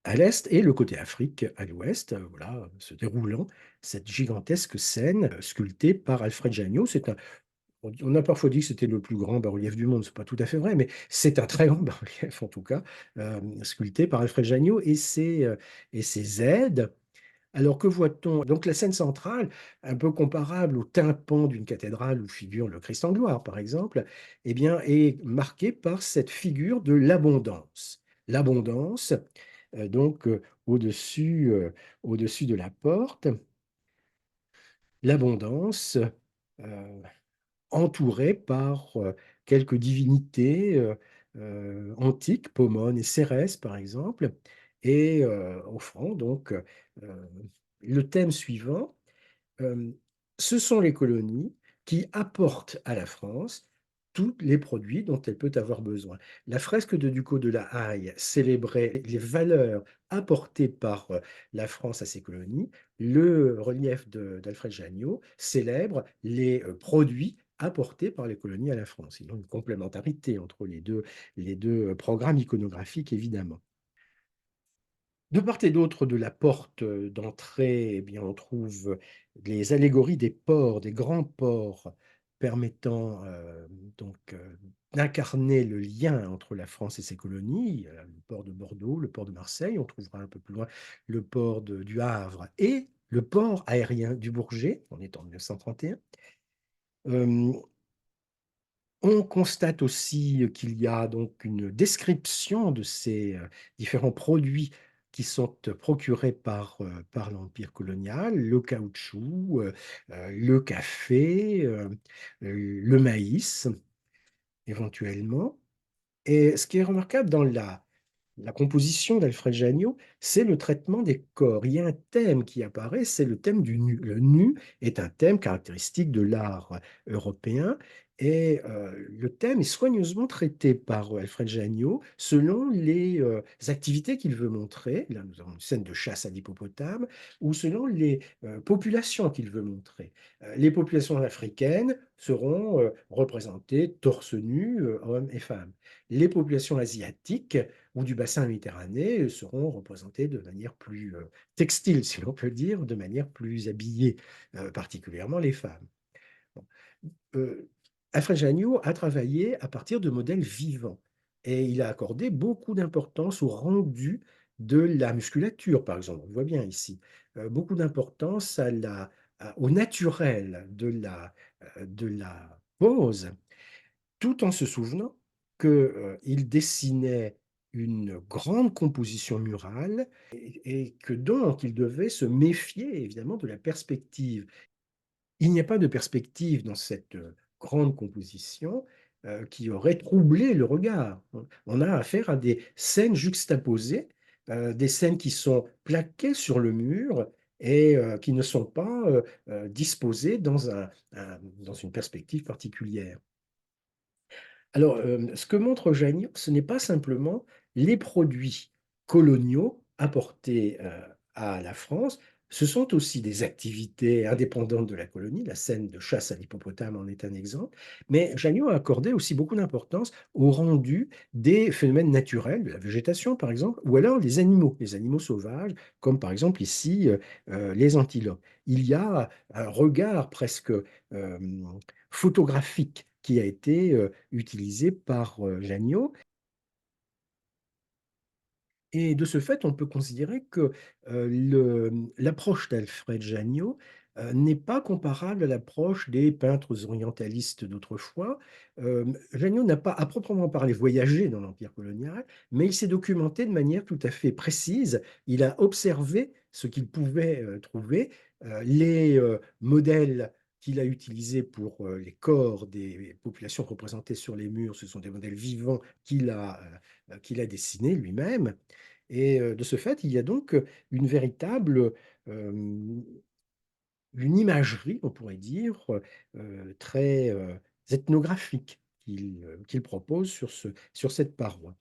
à l'est et le côté Afrique à l'ouest, voilà, se déroulant cette gigantesque scène sculptée par Alfred Jagnot. On a parfois dit que c'était le plus grand bas-relief du monde, c'est pas tout à fait vrai, mais c'est un très grand bas-relief en tout cas, sculpté par Alfred Jagnot et ses aides. Alors que voit-on? Donc la scène centrale, un peu comparable au tympan d'une cathédrale où figure le Christ en gloire, par exemple, eh bien, est marquée par cette figure de l'abondance. L'abondance donc au-dessus de la porte, l'abondance, entourée par quelques divinités antiques, Pomone et Cérès par exemple, et offrant donc le thème suivant. Euh, Ce sont les colonies qui apportent à la France tous les produits dont elle peut avoir besoin. La fresque de Ducos de la Haye célébrait les valeurs apportées par la France à ses colonies. Le relief d'Alfred Jagnot célèbre les produits apportés par les colonies à la France. Il y a une complémentarité entre les deux programmes iconographiques, évidemment. De part et d'autre de la porte d'entrée, eh bien, on trouve les allégories des ports, des grands ports, permettant donc d'incarner le lien entre la France et ses colonies. Le port de Bordeaux, le port de Marseille, on trouvera un peu plus loin le port du Havre et le port aérien du Bourget, on est en 1931. On constate aussi qu'il y a donc une description de ces différents produits qui sont procurés par l'Empire colonial, le caoutchouc, le café, le maïs, éventuellement. Et ce qui est remarquable dans la composition d'Alfred Jagnot, c'est le traitement des corps. Il y a un thème qui apparaît, c'est le thème du nu. Le nu est un thème caractéristique de l'art européen et le thème est soigneusement traité par Alfred Jagnot selon les activités qu'il veut montrer. Là, nous avons une scène de chasse à l'hippopotame ou selon les populations qu'il veut montrer. Les populations africaines seront représentées torse nu, hommes et femmes. Les populations asiatiques ou du bassin méditerranéen seront représentées de manière plus textile, si l'on peut dire, de manière plus habillée, particulièrement les femmes. Bon. Euh, Alfred Jagnot a travaillé à partir de modèles vivants et il a accordé beaucoup d'importance au rendu de la musculature, par exemple. On le voit bien ici. Beaucoup d'importance au naturel de la pose, tout en se souvenant qu'il dessinait une grande composition murale et que donc il devait se méfier évidemment de la perspective. Il n'y a pas de perspective dans cette grande composition qui aurait troublé le regard. On a affaire à des scènes juxtaposées, des scènes qui sont plaquées sur le mur et qui ne sont pas disposées dans une perspective particulière. Alors, ce que montre Jagnot, ce n'est pas simplement les produits coloniaux apportés à la France, ce sont aussi des activités indépendantes de la colonie. La scène de chasse à l'hippopotame en est un exemple. Mais Jagnot a accordé aussi beaucoup d'importance au rendu des phénomènes naturels, de la végétation par exemple, ou alors les animaux sauvages, comme par exemple ici les antilopes. Il y a un regard presque photographique qui a été utilisé par Janniot. Et de ce fait, on peut considérer que l'approche d'Alfred Janniot n'est pas comparable à l'approche des peintres orientalistes d'autrefois. Janniot n'a pas à proprement parler voyagé dans l'Empire colonial, mais il s'est documenté de manière tout à fait précise. Il a observé ce qu'il pouvait trouver, les modèles qu'il a utilisés pour les corps des populations représentées sur les murs. Ce sont des modèles vivants qu'il a dessinés lui-même. Et de ce fait, il y a donc une véritable, une imagerie, on pourrait dire, très ethnographique qu'il propose sur cette paroi.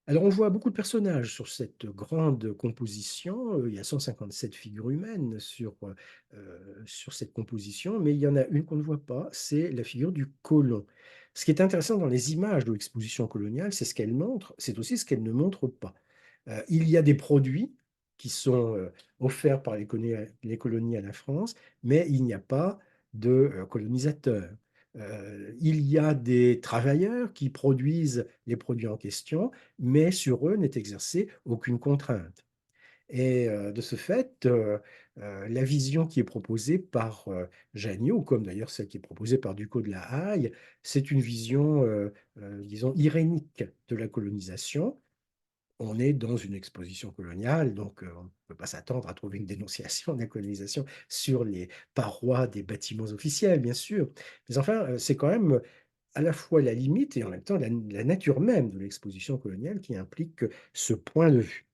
Alors, on voit beaucoup de personnages sur cette grande composition. Il y a 157 figures humaines sur cette composition, mais il y en a une qu'on ne voit pas, c'est la figure du colon. Ce qui est intéressant dans les images de l'exposition coloniale, c'est ce qu'elle montre, c'est aussi ce qu'elle ne montre pas. Il y a des produits qui sont offerts par les colonies à la France, mais il n'y a pas de colonisateurs. Il y a des travailleurs qui produisent les produits en question, mais sur eux n'est exercée aucune contrainte. Et de ce fait, la vision qui est proposée par Janniot, comme d'ailleurs celle qui est proposée par Ducos de la Haye, c'est une vision, disons, irénique de la colonisation, on est dans une exposition coloniale, donc on ne peut pas s'attendre à trouver une dénonciation de la colonisation sur les parois des bâtiments officiels, bien sûr. Mais enfin, c'est quand même à la fois la limite et en même temps la nature même de l'exposition coloniale qui implique ce point de vue.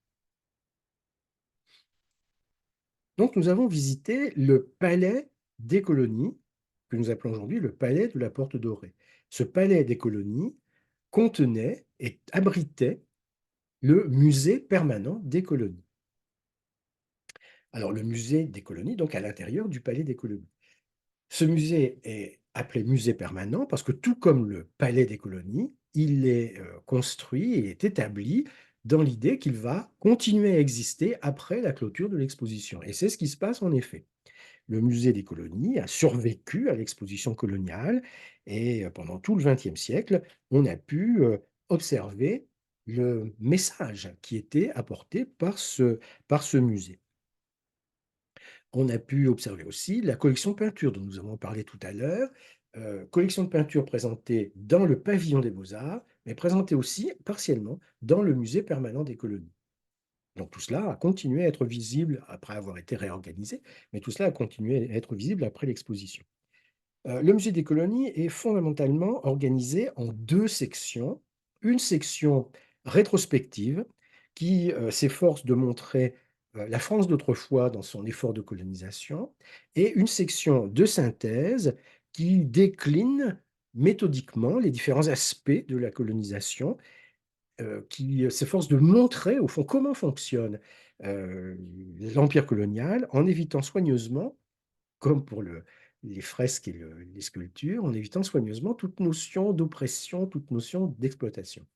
Donc nous avons visité le palais des colonies, que nous appelons aujourd'hui le palais de la Porte Dorée. Ce palais des colonies contenait et abritait le musée permanent des colonies. Alors le musée des colonies, donc à l'intérieur du palais des colonies. Ce musée est appelé musée permanent parce que tout comme le palais des colonies, il est construit et est établi dans l'idée qu'il va continuer à exister après la clôture de l'exposition. Et c'est ce qui se passe en effet. Le musée des colonies a survécu à l'exposition coloniale et pendant tout le XXe siècle, on a pu observer le message qui était apporté par ce musée. On a pu observer aussi la collection de peinture dont nous avons parlé tout à l'heure, collection de peinture présentée dans le pavillon des beaux-arts, mais présentée aussi partiellement dans le musée permanent des colonies. Donc tout cela a continué à être visible après avoir été réorganisé, mais tout cela a continué à être visible après l'exposition. Le musée des colonies est fondamentalement organisé en 2 sections. Une section rétrospective qui, s'efforce de montrer, la France d'autrefois dans son effort de colonisation et une section de synthèse qui décline méthodiquement les différents aspects de la colonisation, qui s'efforce de montrer au fond comment fonctionne, heu, l'empire colonial en évitant soigneusement comme pour les fresques et les sculptures, en évitant soigneusement toute notion d'oppression, toute notion d'exploitation.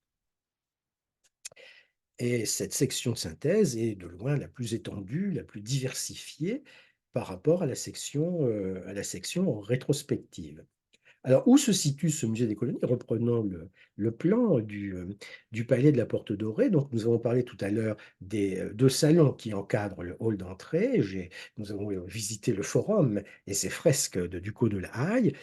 Et cette section de synthèse est de loin la plus étendue, la plus diversifiée par rapport à la section rétrospective. Alors, où se situe ce musée des colonies? Reprenons le plan du palais de la Porte Dorée. Donc, nous avons parlé tout à l'heure des 2 salons qui encadrent le hall d'entrée. Nous avons visité le forum et ses fresques de Ducos de la Haye.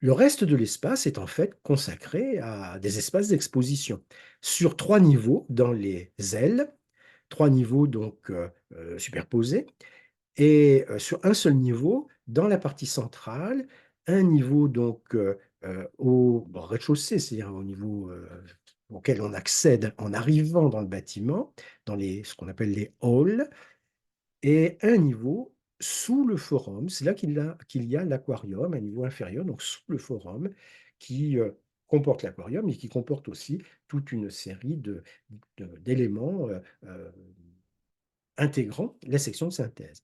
Le reste de l'espace est en fait consacré à des espaces d'exposition sur 3 niveaux dans les ailes, 3 niveaux donc superposés et sur un seul niveau, dans la partie centrale, un niveau donc, au rez-de-chaussée, c'est-à-dire au niveau, auquel on accède en arrivant dans le bâtiment, dans ce qu'on appelle les halls et un niveau sous le forum. C'est là qu'il y a l'aquarium, un niveau inférieur, donc sous le forum, qui, comporte l'aquarium et qui comporte aussi toute une série d'éléments, intégrant la section de synthèse.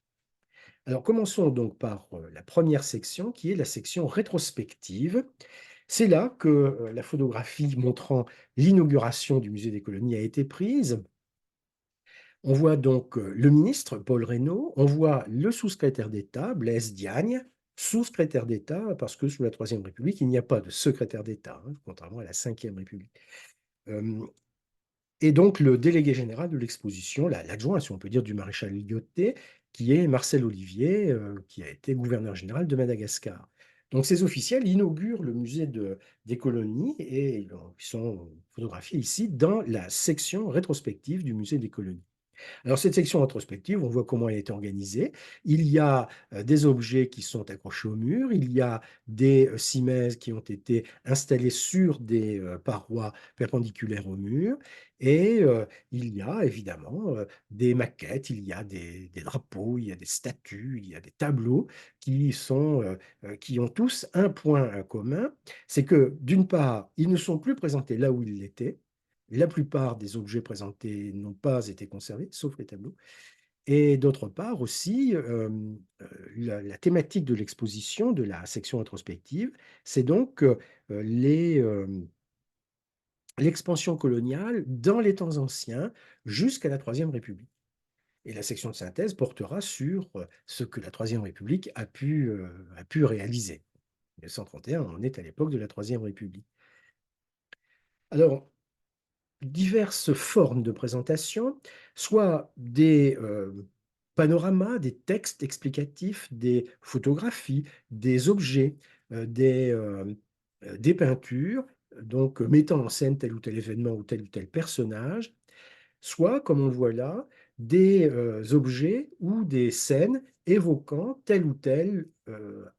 Alors commençons donc par la première section qui est la section rétrospective. C'est là que la photographie montrant l'inauguration du musée des colonies a été prise. On voit donc le ministre Paul Reynaud, on voit le sous-secrétaire d'État Blaise Diagne, sous-secrétaire d'État parce que sous la Troisième République, il n'y a pas de secrétaire d'État, hein, contrairement à la Cinquième République. Euh, Et donc le délégué général de l'exposition, l'adjoint, si on peut dire, du maréchal Lyoté, qui est Marcel Olivier, qui a été gouverneur général de Madagascar. Donc ces officiels inaugurent le musée des colonies et ils sont photographiés ici dans la section rétrospective du musée des colonies. Alors cette section rétrospective, on voit comment elle est organisée. Il y a des objets qui sont accrochés au mur, il y a des cimaises qui ont été installées sur des parois perpendiculaires au mur, et il y a évidemment des maquettes, il y a des drapeaux, il y a des statues, il y a des tableaux qui ont tous un point commun, c'est que d'une part, ils ne sont plus présentés là où ils l'étaient, la plupart des objets présentés n'ont pas été conservés, sauf les tableaux. Et d'autre part aussi, la thématique de l'exposition, de la section rétrospective, c'est donc l'expansion coloniale dans les temps anciens jusqu'à la Troisième République. Et la section de synthèse portera sur ce que la Troisième République a pu réaliser. 1931, on est à l'époque de la Troisième République. Alors, diverses formes de présentation, soit des panoramas, des textes explicatifs, des photographies, des objets, des peintures, donc mettant en scène tel ou tel événement ou tel personnage, soit, comme on le voit là, des objets ou des scènes évoquant tel ou tel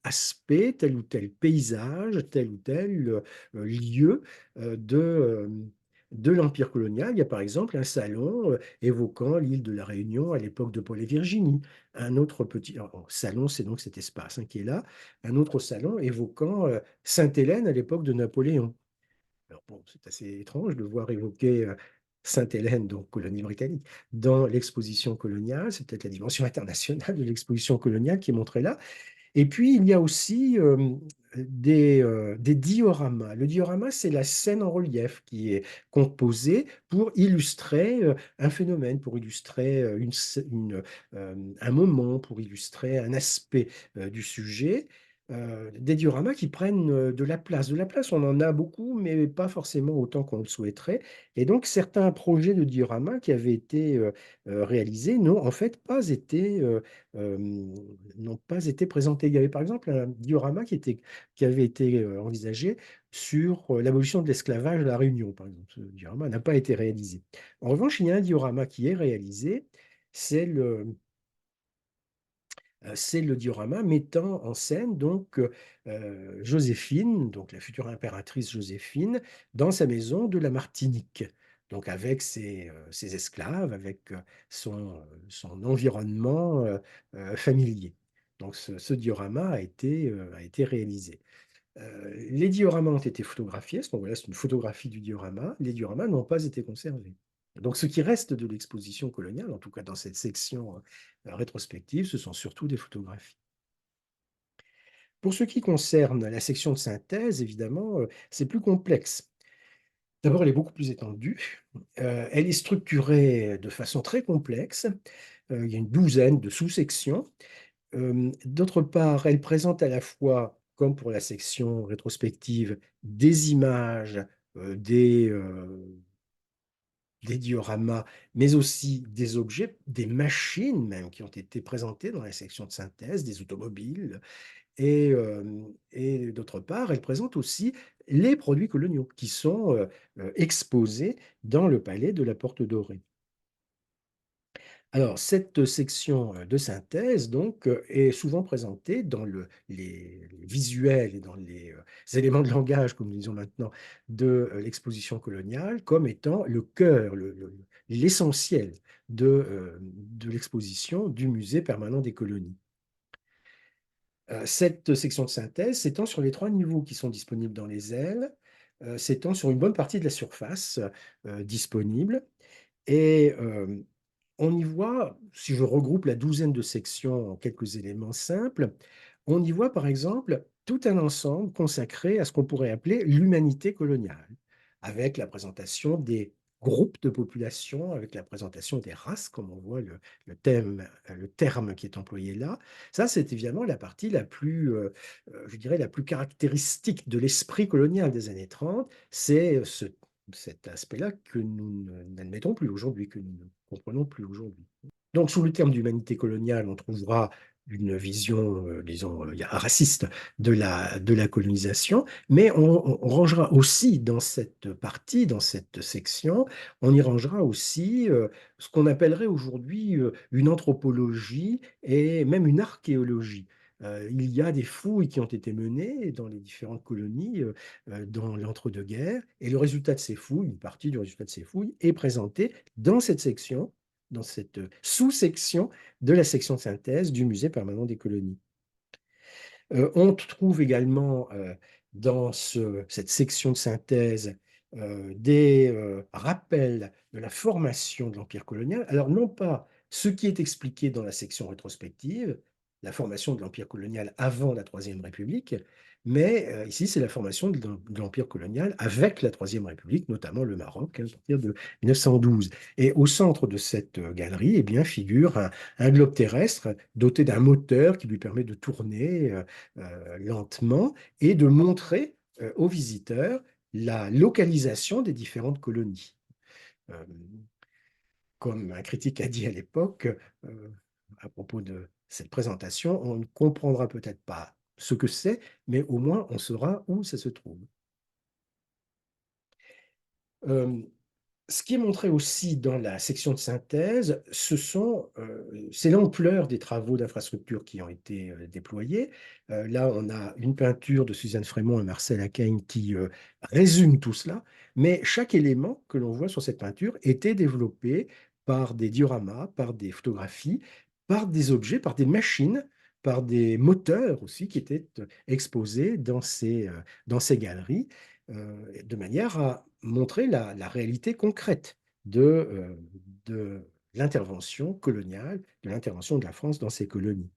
aspect, tel ou tel paysage, tel ou tel lieu de l'Empire colonial. Il y a par exemple un salon évoquant l'île de la Réunion à l'époque de Paul et Virginie. Un autre petit salon, c'est donc cet espace qui est là. Un autre salon évoquant Sainte-Hélène à l'époque de Napoléon. Alors bon, c'est assez étrange de voir évoquer Sainte-Hélène, donc colonie britannique, dans l'exposition coloniale. C'est peut-être la dimension internationale de l'exposition coloniale qui est montrée là. Et puis, il y a aussi des dioramas. Le diorama, c'est la scène en relief qui est composée pour illustrer un phénomène, pour illustrer un moment, pour illustrer un aspect du sujet. Des dioramas qui prennent de la place. De la place, on en a beaucoup, mais pas forcément autant qu'on le souhaiterait. Et donc, certains projets de diorama qui avaient été réalisés n'ont en fait pas été euh, n'ont pas été présentés. Il y avait par exemple un diorama qui avait été envisagé sur l'abolition de l'esclavage à La Réunion, par exemple. Ce diorama n'a pas été réalisé. En revanche, il y a un diorama qui est réalisé, c'est c'est le diorama mettant en scène donc Joséphine, donc la future impératrice Joséphine, dans sa maison de la Martinique, donc avec ses esclaves, avec son environnement familier. Donc ce diorama a été réalisé. Les dioramas ont été photographiés, ce qu'on voit là, c'est une photographie du diorama. Les dioramas n'ont pas été conservés. Donc, ce qui reste de l'exposition coloniale, en tout cas dans cette section rétrospective, ce sont surtout des photographies. Pour ce qui concerne la section de synthèse, évidemment, c'est plus complexe. D'abord, elle est beaucoup plus étendue. Elle est structurée de façon très complexe. Il y a une douzaine de sous-sections. D'autre part, elle présente à la fois, comme pour la section rétrospective, des images, euh, des, euh, des dioramas, mais aussi des objets, des machines même qui ont été présentées dans la section de synthèse, des automobiles. Et d'autre part, elle présente aussi les produits coloniaux qui sont exposés dans le palais de la Porte Dorée. Alors, cette section de synthèse, donc, est souvent présentée dans les visuels et dans les éléments de langage, comme nous disons maintenant, de l'exposition coloniale, comme étant le cœur, l'essentiel de l'exposition du musée permanent des colonies. Cette section de synthèse s'étend sur les trois niveaux qui sont disponibles dans les ailes, s'étend sur une bonne partie de la surface disponible. Et on y voit, si je regroupe la douzaine de sections en quelques éléments simples, on y voit par exemple tout un ensemble consacré à ce qu'on pourrait appeler l'humanité coloniale, avec la présentation des groupes de population, avec la présentation des races, comme on voit le terme qui est employé là. Ça, c'est évidemment la partie la plus, je dirais, la plus caractéristique de l'esprit colonial des années 30, c'est cet aspect-là que nous n'admettons plus aujourd'hui, que nous ne comprenons plus aujourd'hui. Donc, sous le terme d'humanité coloniale, on trouvera une vision, disons, raciste de la colonisation, mais on rangera aussi dans cette partie, dans cette section, on y rangera aussi ce qu'on appellerait aujourd'hui une anthropologie et même une archéologie. Il y a des fouilles qui ont été menées dans les différentes colonies dans l'entre-deux-guerres, et le résultat de ces fouilles, une partie du résultat de ces fouilles, est présenté dans cette section, dans cette sous-section de la section de synthèse du Musée permanent des colonies. On trouve également dans cette section de synthèse des rappels de la formation de l'Empire colonial. Alors non pas ce qui est expliqué dans la section rétrospective, la formation de l'Empire colonial avant la Troisième République, mais ici c'est la formation de l'Empire colonial avec la Troisième République, notamment le Maroc, à partir de 1912. Et au centre de cette galerie, eh bien, figure un globe terrestre doté d'un moteur qui lui permet de tourner lentement et de montrer aux visiteurs la localisation des différentes colonies. Euh, Comme un critique a dit à l'époque, à propos de cette présentation, on ne comprendra peut-être pas ce que c'est, mais au moins on saura où ça se trouve. Euh, Ce qui est montré aussi dans la section de synthèse, c'est l'ampleur des travaux d'infrastructure qui ont été, déployés. Là, on a une peinture de Suzanne Frémont et Marcel Hackeigne qui, résume tout cela, mais chaque élément que l'on voit sur cette peinture était développé par des dioramas, par des photographies, par des objets, par des machines, par des moteurs aussi qui étaient, exposés dans ces galeries de manière à montrer la réalité concrète de l'intervention coloniale, de l'intervention de la France dans ces colonies.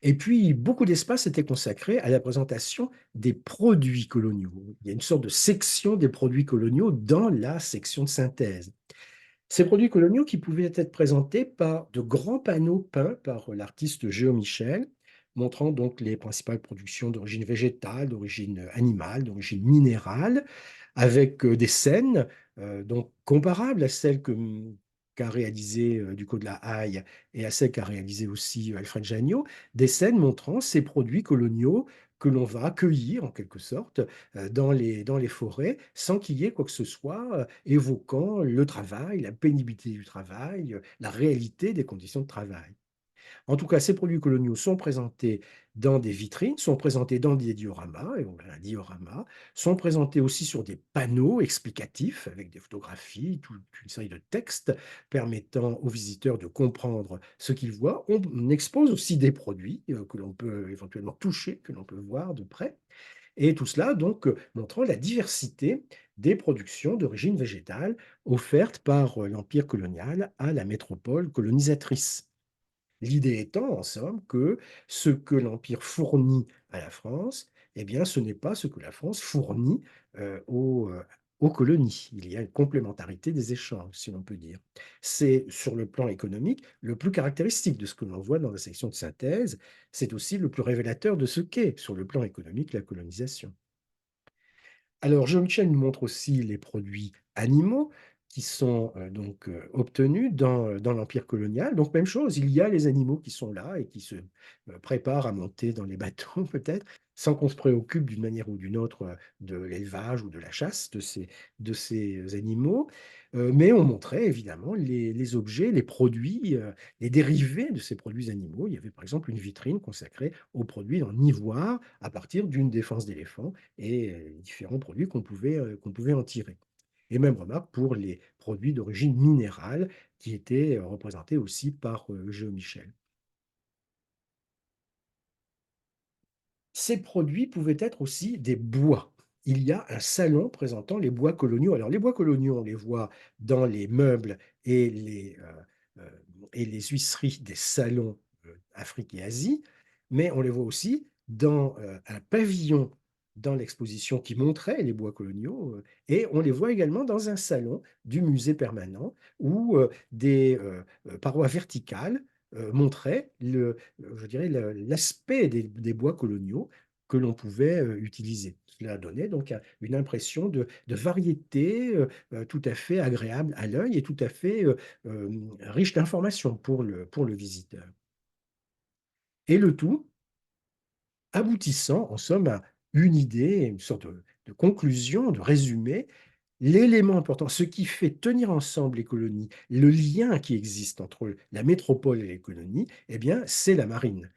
Et puis, beaucoup d'espace était consacré à la présentation des produits coloniaux. Il y a une sorte de section des produits coloniaux dans la section de synthèse. Ces produits coloniaux qui pouvaient être présentés par de grands panneaux peints par l'artiste Géo Michel, montrant donc les principales productions d'origine végétale, d'origine animale, d'origine minérale, avec des scènes donc comparables à celles qu'a réalisées Ducos de la Haye et à celles qu'a réalisées aussi Alfred Jagnot, des scènes montrant ces produits coloniaux que l'on va accueillir en quelque sorte dans les forêts sans qu'il y ait quoi que ce soit évoquant le travail, la pénibilité du travail, la réalité des conditions de travail. En tout cas, ces produits coloniaux sont présentés dans des vitrines, sont présentés dans des dioramas, et on a un diorama, sont présentés aussi sur des panneaux explicatifs avec des photographies, toute une série de textes permettant aux visiteurs de comprendre ce qu'ils voient. On expose aussi des produits que l'on peut éventuellement toucher, que l'on peut voir de près. Et tout cela, donc, montrant la diversité des productions d'origine végétale offertes par l'empire colonial à la métropole colonisatrice. L'idée étant, en somme, que ce que l'empire fournit à la France, eh bien, ce n'est pas ce que la France fournit aux colonies. Il y a une complémentarité des échanges, si l'on peut dire. C'est, sur le plan économique, le plus caractéristique de ce que l'on voit dans la section de synthèse. C'est aussi le plus révélateur de ce qu'est, sur le plan économique, la colonisation. Alors, Jean-Michel nous montre aussi les produits animaux qui sont donc obtenus dans l'empire colonial. Donc, même chose, il y a les animaux qui sont là et qui se préparent à monter dans les bateaux, peut-être, sans qu'on se préoccupe d'une manière ou d'une autre de l'élevage ou de la chasse de ces animaux. Mais on montrait évidemment les objets, les produits, les dérivés de ces produits animaux. Il y avait par exemple une vitrine consacrée aux produits en ivoire à partir d'une défense d'éléphant et différents produits qu'on pouvait en tirer. Et même remarque pour les produits d'origine minérale qui étaient représentés aussi par Géomichel. Ces produits pouvaient être aussi des bois. Il y a un salon présentant les bois coloniaux. Alors les bois coloniaux, on les voit dans les meubles et les huisseries des salons Afrique et Asie, mais on les voit aussi dans un pavillon dans l'exposition qui montrait les bois coloniaux, et on les voit également dans un salon du musée permanent où des parois verticales montraient je dirais, l'aspect des bois coloniaux que l'on pouvait utiliser. Cela donnait donc une impression de variété tout à fait agréable à l'œil et tout à fait riche d'informations pour le visiteur. Et le tout aboutissant, en somme, à une idée, une sorte de conclusion, de résumé. L'élément important, ce qui fait tenir ensemble les colonies, le lien qui existe entre la métropole et les colonies, eh bien, c'est la marine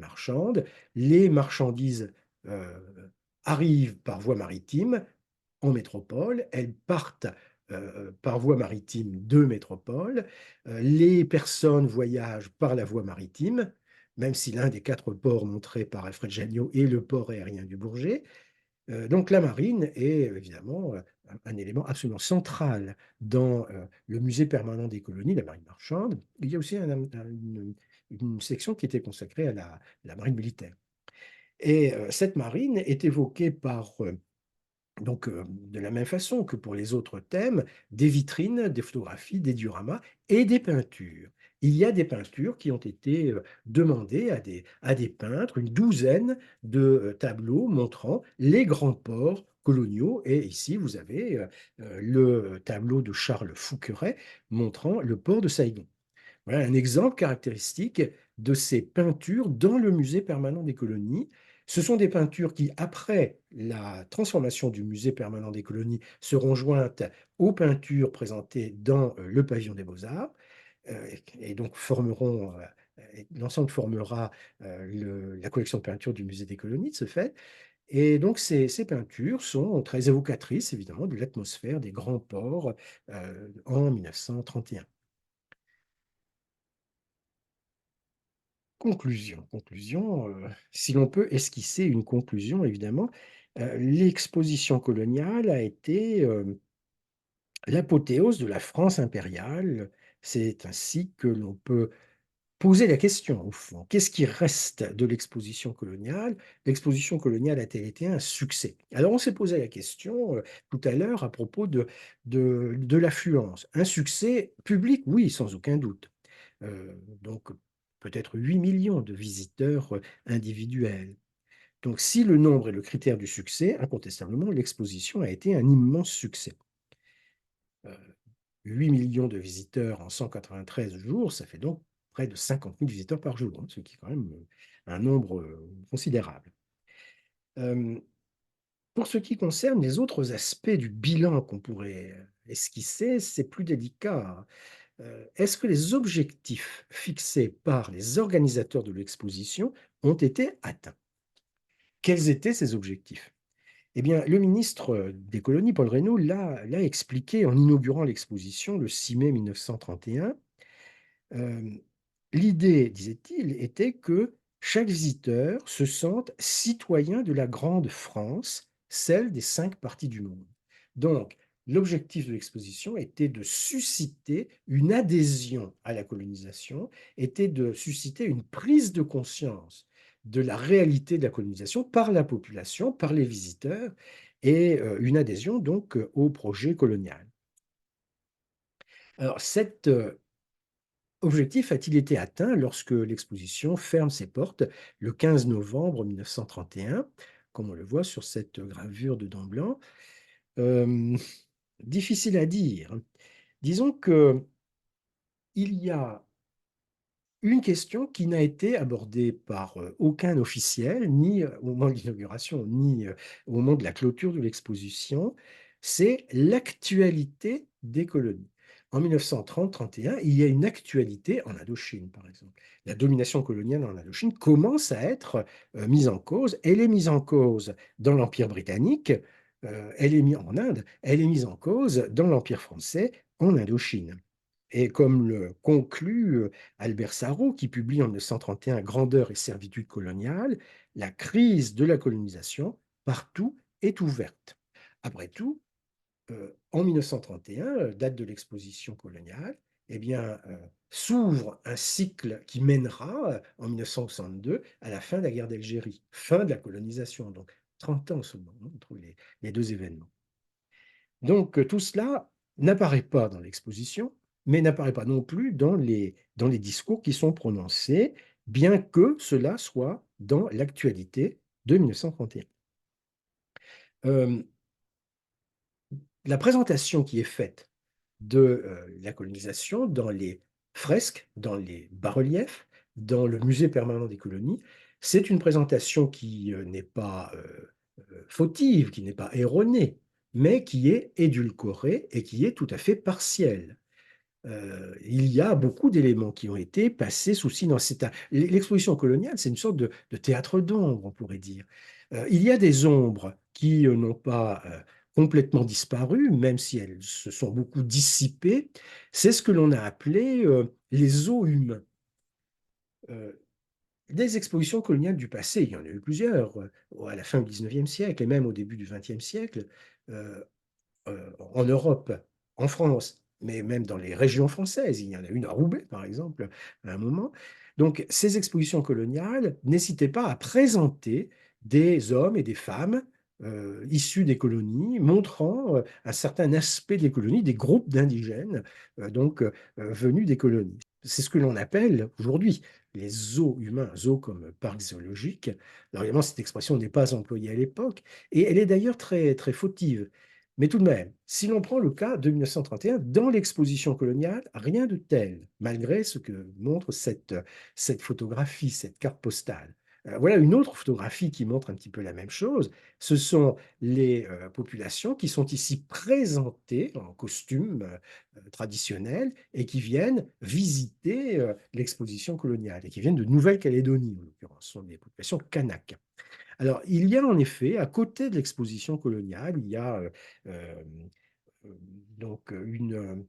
marchande. Les marchandises euh, arrivent par voie maritime en métropole, elles partent par voie maritime de métropole, les personnes voyagent par la voie maritime, même si l'un des quatre ports montrés par Alfred Jagnot est le port aérien du Bourget. Donc la marine est évidemment un élément absolument central dans le musée permanent des colonies, la marine marchande. Il y a aussi une section qui était consacrée à la marine militaire. Et cette marine est évoquée par donc, de la même façon que pour les autres thèmes, des vitrines, des photographies, des dioramas et des peintures. Il y a des peintures qui ont été demandées à des peintres, une douzaine de tableaux montrant les grands ports coloniaux. Et ici, vous avez le tableau de Charles Fouqueret montrant le port de Saïgon. Voilà un exemple caractéristique de ces peintures dans le musée permanent des colonies Ce sont des peintures qui, après la transformation du musée permanent des colonies, seront jointes aux peintures présentées dans le pavillon des Beaux-Arts, et donc formeront, l'ensemble formera la collection de peintures du musée des colonies de ce fait. Et donc ces peintures sont très évocatrices évidemment de l'atmosphère des grands ports en 1931. Conclusion, si l'on peut esquisser une conclusion évidemment, l'exposition coloniale a été, l'apothéose de la France impériale. C'est ainsi que l'on peut poser la question, au fond. Qu'est-ce qui reste de l'exposition coloniale? L'exposition coloniale a-t-elle été un succès? Alors on s'est posé la question, tout à l'heure à propos de l'affluence. Un succès public? Oui, sans aucun doute. Donc peut-être 8 millions de visiteurs, individuels. Donc si le nombre est le critère du succès, incontestablement, l'exposition a été un immense succès. Heu, 8 millions de visiteurs en 193 jours, ça fait donc près de 50 000 visiteurs par jour, hein, ce qui est quand même, un nombre, considérable. Hem, pour ce qui concerne les autres aspects du bilan qu'on pourrait, esquisser, c'est plus délicat. Est-ce que les objectifs fixés par les organisateurs de l'exposition ont été atteints? Quels étaient ces objectifs? Eh bien, le ministre, des colonies, Paul Reynaud, l'a expliqué en inaugurant l'exposition le 6 mai 1931. Hem, l'idée, disait-il, était que chaque visiteur se sente citoyen de la grande France, celle des 5 parties du monde. Donc, l'objectif de l'exposition était de susciter une adhésion à la colonisation, était de susciter une prise de conscience de la réalité de la colonisation par la population, par les visiteurs et une adhésion donc, au projet colonial. Alors cet, objectif a-t-il été atteint lorsque l'exposition ferme ses portes le 15 novembre 1931, comme on le voit sur cette gravure de Don Blanc? Hem, difficile à dire. Disons qu'il y a une question qui n'a été abordée par, aucun officiel, ni, au moment de l'inauguration, ni, au moment de la clôture de l'exposition, c'est l'actualité des colonies. En 1930-31, il y a une actualité en Indochine, par exemple. La domination coloniale en Indochine commence à être, mise en cause. Elle est mise en cause dans l'Empire britannique, elle est mise en Inde, elle est mise en cause dans l'Empire français, en Indochine. Et comme le conclut, Albert Sarraut, qui publie en 1931 Grandeur et servitude coloniale, la crise de la colonisation partout est ouverte. Après tout, en 1931, date de l'exposition coloniale, eh bien, s'ouvre un cycle qui mènera, en 1962, à la fin de la guerre d'Algérie, fin de la colonisation, donc 30 ans seulement, hein, entre les 2 événements. Donc, tout cela n'apparaît pas dans l'exposition, mais n'apparaît pas non plus dans les discours qui sont prononcés, bien que cela soit dans l'actualité de 1931. Hem, la présentation qui est faite de, la colonisation dans les fresques, dans les bas-reliefs, dans le musée permanent des colonies, c'est une présentation qui, n'est pas, fautive, qui n'est pas erronée, mais qui est édulcorée et qui est tout à fait partielle. Il y a beaucoup d'éléments qui ont été passés sous silence. L'exposition coloniale, c'est une sorte de théâtre d'ombres, on pourrait dire. Il y a des ombres qui, n'ont pas, complètement disparu, même si elles se sont beaucoup dissipées. C'est ce que l'on a appelé, les eaux humains. Heu, des expositions coloniales du passé, il y en a eu plusieurs, à la fin du 19e siècle et même au début du 20e siècle. Heu en Europe, en France, mais même dans les régions françaises. Il y en a une à Roubaix, par exemple, à un moment. Donc ces expositions coloniales n'hésitaient pas à présenter des hommes et des femmes, issus des colonies, montrant, un certain aspect des colonies, des groupes d'indigènes, venus des colonies. C'est ce que l'on appelle aujourd'hui les zoos humains, zoos comme parc zoologique. Alors évidemment, cette expression n'est pas employée à l'époque et elle est d'ailleurs très, très fautive. Mais tout de même, si l'on prend le cas de 1931, dans l'exposition coloniale, rien de tel, malgré ce que montre cette photographie, cette carte postale. Voilà une autre photographie qui montre un petit peu la même chose. Ce sont les populations qui sont ici présentées en costume traditionnel et qui viennent visiter l'exposition coloniale et qui viennent de Nouvelle-Calédonie, en l'occurrence, ce sont des populations kanaks. Alors, il y a en effet, à côté de l'exposition coloniale, il y a euh, euh, donc une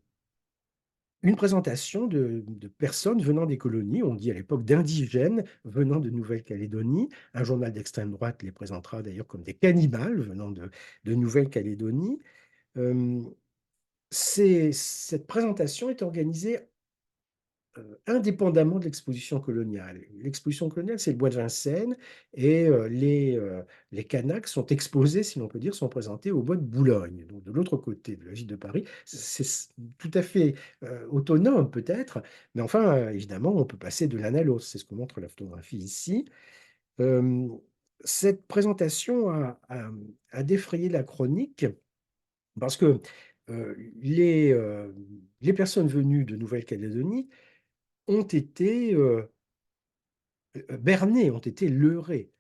présentation de personnes venant des colonies, on dit à l'époque d'indigènes venant de Nouvelle-Calédonie. Un journal d'extrême droite les présentera d'ailleurs comme des cannibales venant de Nouvelle-Calédonie. Euh, cette présentation est organisée indépendamment de l'exposition coloniale. L'exposition coloniale, c'est le bois de Vincennes et les Kanaks sont exposés, si l'on peut dire, sont présentés au bois de Boulogne, donc de l'autre côté de la ville de Paris. C'est tout à fait autonome peut-être, mais enfin, évidemment, on peut passer de l'un à l'autre. C'est ce que montre la photographie ici. Euh, cette présentation a défrayé la chronique parce que euh, les, euh, les personnes venues de Nouvelle-Calédonie ont été bernés, ont été leurrés.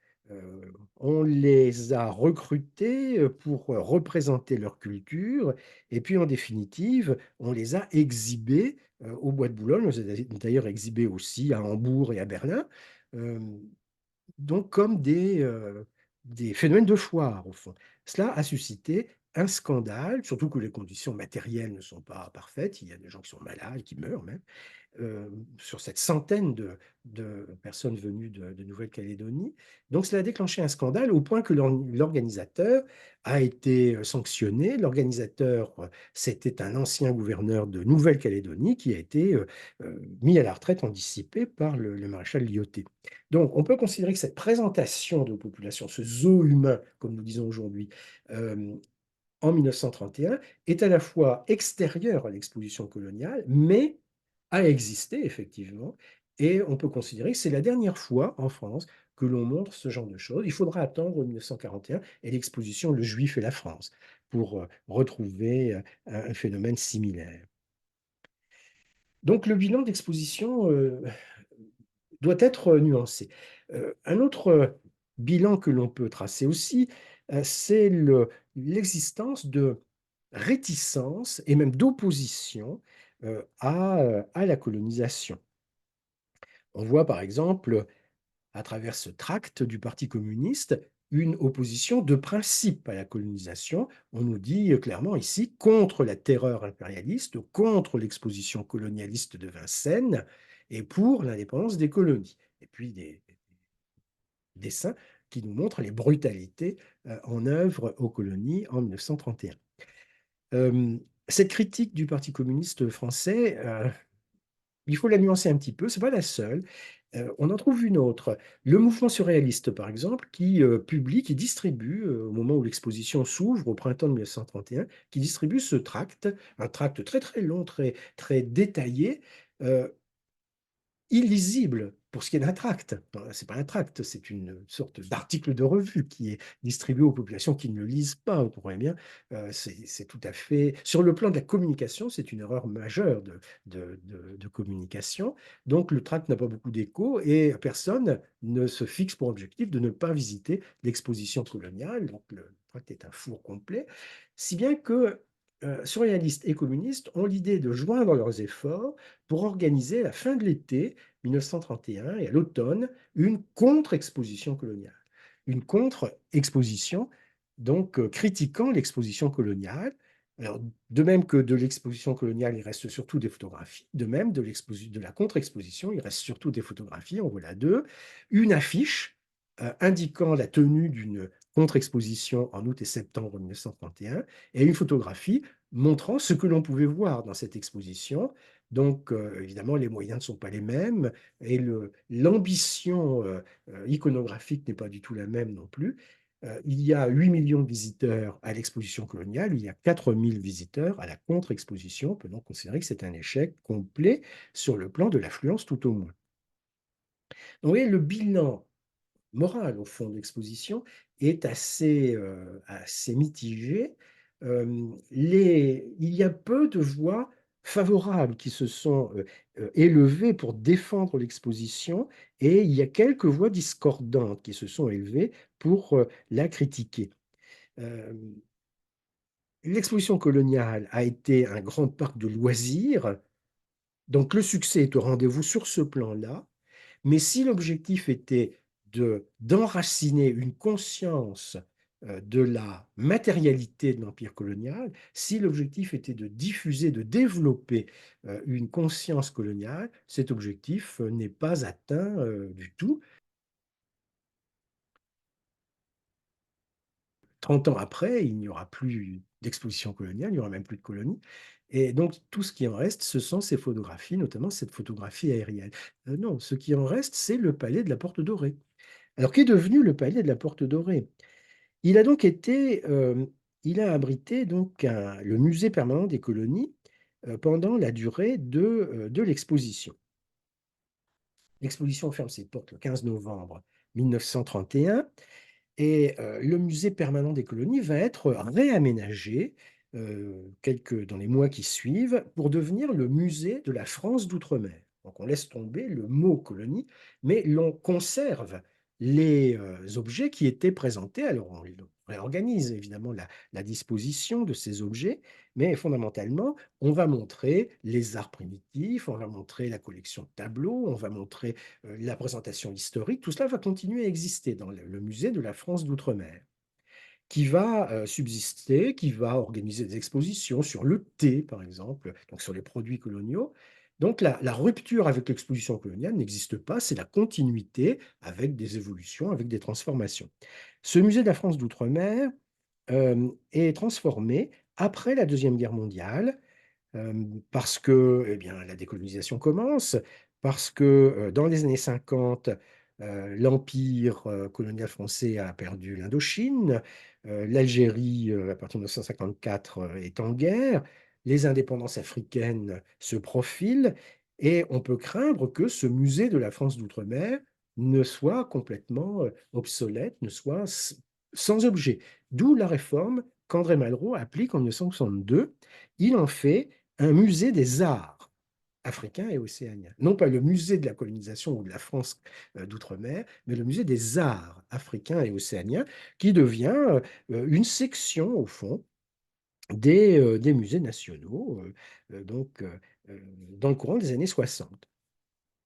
On les a recrutés pour représenter leur culture, et puis en définitive, on les a exhibés au Bois de Boulogne, on les a d'ailleurs exhibés aussi à Hambourg et à Berlin, euh, donc comme des phénomènes de foire, au fond. Cela a suscité un scandale, surtout que les conditions matérielles ne sont pas parfaites, il y a des gens qui sont malades, qui meurent même euh, sur cette centaine de personnes venues de Nouvelle-Calédonie. Donc cela a déclenché un scandale au point que l'organisateur a été sanctionné. L'organisateur, c'était un ancien gouverneur de Nouvelle-Calédonie qui a été mis à la retraite anticipée par le maréchal Lyautey. Donc on peut considérer que cette présentation de population, ce zoo humain, comme nous disons aujourd'hui, euh, en 1931 est à la fois extérieure à l'exposition coloniale, mais a existé effectivement, et on peut considérer que c'est la dernière fois en France que l'on montre ce genre de choses. Il faudra attendre 1941 et l'exposition Le Juif et la France pour retrouver un phénomène similaire. Donc le bilan d'exposition doit être nuancé. Un autre bilan que l'on peut tracer aussi, c'est l'existence de réticence et même d'opposition à la colonisation. On voit par exemple, à travers ce tract du Parti communiste, une opposition de principe à la colonisation. On nous dit clairement ici contre la terreur impérialiste, contre l'exposition colonialiste de Vincennes et pour l'indépendance des colonies. Et puis des dessins qui nous montrent les brutalités en œuvre aux colonies en 1931. Cette critique du Parti communiste français, il faut la nuancer un petit peu, ce n'est pas la seule. On en trouve une autre. Le mouvement surréaliste, par exemple, qui publie, qui distribue, au moment où l'exposition s'ouvre, au printemps de 1931, qui distribue ce tract, un tract très très long, très, très détaillé, euh, illisible pour ce qui est d'un tract. C'est pas un tract, c'est une sorte d'article de revue qui est distribué aux populations qui ne le lisent pas. Vous comprenez bien, c'est tout à fait. Sur le plan de la communication, c'est une erreur majeure de communication. Donc le tract n'a pas beaucoup d'écho et personne ne se fixe pour objectif de ne pas visiter l'exposition coloniale. Donc le tract est un four complet, si bien que surréalistes et communistes ont l'idée de joindre leurs efforts pour organiser à la fin de l'été 1931 et à l'automne une contre-exposition coloniale. Une contre-exposition, donc critiquant l'exposition coloniale. Alors, de même que de l'exposition coloniale, il reste surtout des photographies, de même de la contre-exposition, il reste surtout des photographies, en voilà deux. Une affiche indiquant la tenue d'une contre-exposition en août et septembre 1931 et une photographie montrant ce que l'on pouvait voir dans cette exposition. Donc, évidemment, les moyens ne sont pas les mêmes et l'ambition iconographique n'est pas du tout la même non plus. Il y a 8 millions de visiteurs à l'exposition coloniale, il y a 4000 visiteurs à la contre-exposition. On peut donc considérer que c'est un échec complet sur le plan de l'affluence tout au moins. Donc, vous voyez, le bilan moral, au fond, de l'exposition est assez mitigé. Il y a peu de voix favorables qui se sont élevées pour défendre l'exposition et il y a quelques voix discordantes qui se sont élevées pour la critiquer. Euh, L'exposition coloniale a été un grand parc de loisirs, donc le succès est au rendez-vous sur ce plan-là, mais si l'objectif était d'enraciner une conscience de la matérialité de l'empire colonial, si l'objectif était de diffuser, de développer une conscience coloniale, cet objectif n'est pas atteint du tout. 30 ans après, il n'y aura plus d'exposition coloniale, il n'y aura même plus de colonies. Et donc, tout ce qui en reste, ce sont ces photographies, notamment cette photographie aérienne. Non, ce qui en reste, c'est le palais de la Porte Dorée. Alors, qu'est devenu le palais de la Porte Dorée? Il a donc été, il a abrité donc le musée permanent des colonies pendant la durée de l'exposition. L'exposition ferme ses portes le 15 novembre 1931 et le musée permanent des colonies va être réaménagé dans les mois qui suivent pour devenir le musée de la France d'outre-mer. Donc on laisse tomber le mot colonie, mais l'on conserve les objets qui étaient présentés. Alors on réorganise évidemment la disposition de ces objets, mais fondamentalement, on va montrer les arts primitifs, on va montrer la collection de tableaux, on va montrer la présentation historique. Tout cela va continuer à exister dans le musée de la France d'outre-mer, qui va subsister, qui va organiser des expositions sur le thé, par exemple, donc sur les produits coloniaux. Donc la rupture avec l'exposition coloniale n'existe pas, c'est la continuité avec des évolutions, avec des transformations. Ce musée de la France d'outre-mer est transformé après la Deuxième Guerre mondiale parce que eh bien, la décolonisation commence, parce que dans les années 50, l'empire colonial français a perdu l'Indochine, l'Algérie, à partir de 1954, est en guerre, les indépendances africaines se profilent, et on peut craindre que ce musée de la France d'outre-mer ne soit complètement obsolète, ne soit sans objet. D'où la réforme qu'André Malraux applique en 1962. Il en fait un musée des arts africains et océaniens. Non pas le musée de la colonisation ou de la France d'outre-mer, mais le musée des arts africains et océaniens, qui devient une section, au fond, des musées nationaux, euh, dans le courant des années 60.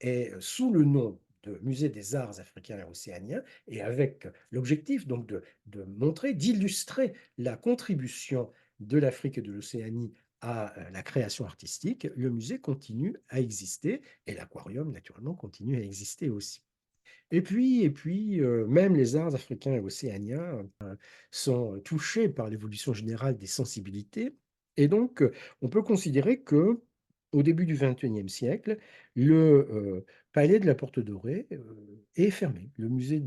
Et sous le nom de Musée des arts africains et océaniens, et avec l'objectif donc de montrer, d'illustrer la contribution de l'Afrique et de l'Océanie à la création artistique, le musée continue à exister et l'aquarium, naturellement, continue à exister aussi. Même les arts africains et océaniens sont touchés par l'évolution générale des sensibilités. Et donc, on peut considérer que au début du XXIe siècle, le palais de la Porte Dorée est fermé. Le musée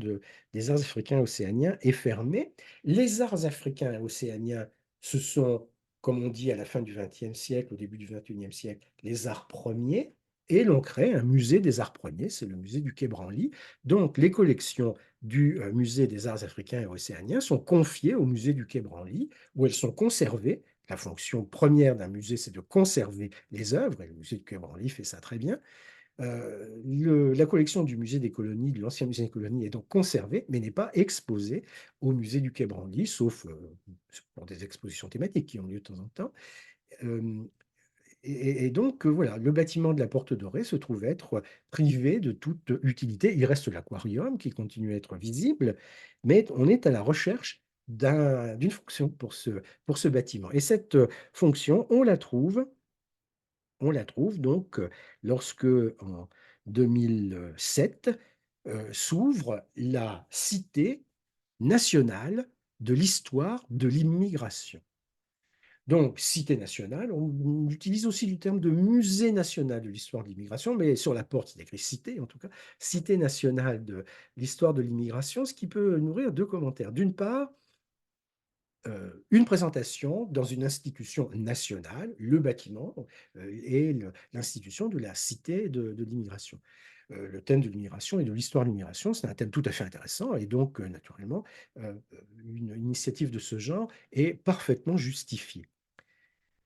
des arts africains et océaniens est fermé. Les arts africains et océaniens, ce sont, comme on dit à la fin du XXe siècle, au début du XXIe siècle, les arts premiers. Et l'on crée un musée des arts premiers, c'est le musée du Quai Branly. Donc, les collections du musée des arts africains et océaniens sont confiées au musée du Quai Branly, où elles sont conservées. La fonction première d'un musée, c'est de conserver les œuvres, et le musée du Quai Branly fait ça très bien. La collection du musée des colonies, de l'ancien musée des colonies, est donc conservée, mais n'est pas exposée au musée du Quai Branly, sauf pour des expositions thématiques qui ont lieu de temps en temps. Euh, et donc, voilà, le bâtiment de la Porte Dorée se trouve être privé de toute utilité. Il reste l'aquarium qui continue à être visible, mais on est à la recherche d'une fonction pour ce bâtiment. Et cette fonction, on la trouve donc lorsque, en 2007, s'ouvre la Cité nationale de l'histoire de l'immigration. Donc, cité nationale, on utilise aussi le terme de musée national de l'histoire de l'immigration, mais sur la porte, il écrit cité en tout cas, cité nationale de l'histoire de l'immigration, ce qui peut nourrir deux commentaires. D'une part, une présentation dans une institution nationale, le bâtiment et l'institution de la cité de l'immigration. Le thème de l'immigration et de l'histoire de l'immigration, c'est un thème tout à fait intéressant et donc, naturellement, euh, une initiative de ce genre est parfaitement justifiée.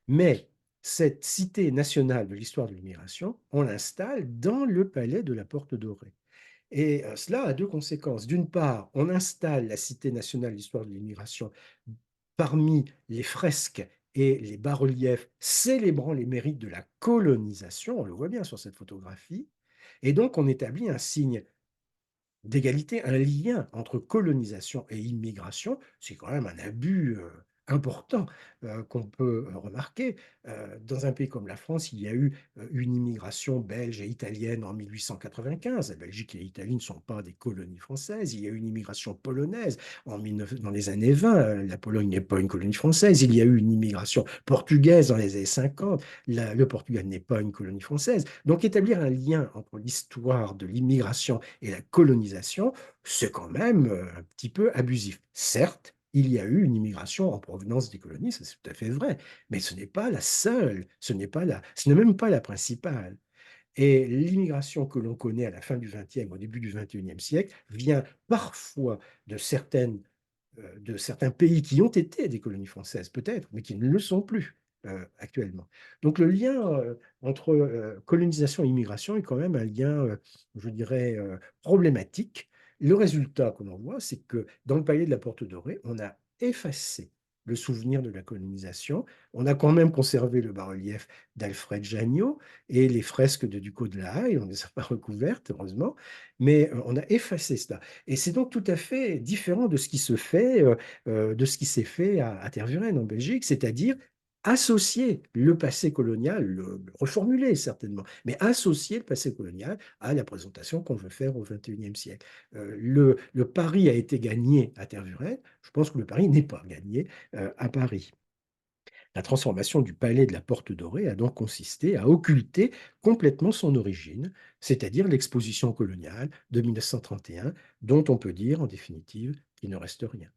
Mais cette cité nationale de l'histoire de l'immigration, on l'installe dans le palais de la Porte Dorée. Et cela a 2 conséquences. D'une part, on installe la cité nationale de l'histoire de l'immigration parmi les fresques et les bas-reliefs célébrant les mérites de la colonisation, on le voit bien sur cette photographie, et donc on établit un signe d'égalité, un lien entre colonisation et immigration, c'est quand même un abus, important, qu'on peut, remarquer. Dans un pays comme la France, il y a eu, une immigration belge et italienne en 1895. La Belgique et l'Italie ne sont pas des colonies françaises. Il y a eu une immigration polonaise en 19 dans les années 20, la Pologne n'est pas une colonie française. Il y a eu une immigration portugaise dans les années 50, le Portugal n'est pas une colonie française. Donc établir un lien entre l'histoire de l'immigration et la colonisation, c'est quand même un petit peu abusif. Certes, il y a eu une immigration en provenance des colonies, ça c'est tout à fait vrai, mais ce n'est pas la seule, ce n'est même pas la principale. Et l'immigration que l'on connaît à la fin du XXe, au début du XXIe siècle, vient parfois de de certains pays qui ont été des colonies françaises peut-être, mais qui ne le sont plus actuellement. Donc le lien entre colonisation et immigration est quand même un lien, je dirais, problématique. Le résultat que l'on voit, c'est que dans le palais de la Porte Dorée, on a effacé le souvenir de la colonisation. On a quand même conservé le bas-relief d'Alfred Jagnot et les fresques de Ducos de la Haye, on ne les a pas recouvertes, heureusement, mais on a effacé cela. Et c'est donc tout à fait différent de ce qui se fait, de ce qui s'est fait à Tervuren en Belgique, c'est-à-dire associer le passé colonial, le reformuler certainement, mais associer le passé colonial à la présentation qu'on veut faire au XXIe siècle. Le pari a été gagné à Tervuren, je pense que le pari n'est pas gagné à Paris. La transformation du palais de la Porte Dorée a donc consisté à occulter complètement son origine, c'est-à-dire l'exposition coloniale de 1931, dont on peut dire en définitive qu'il ne reste rien.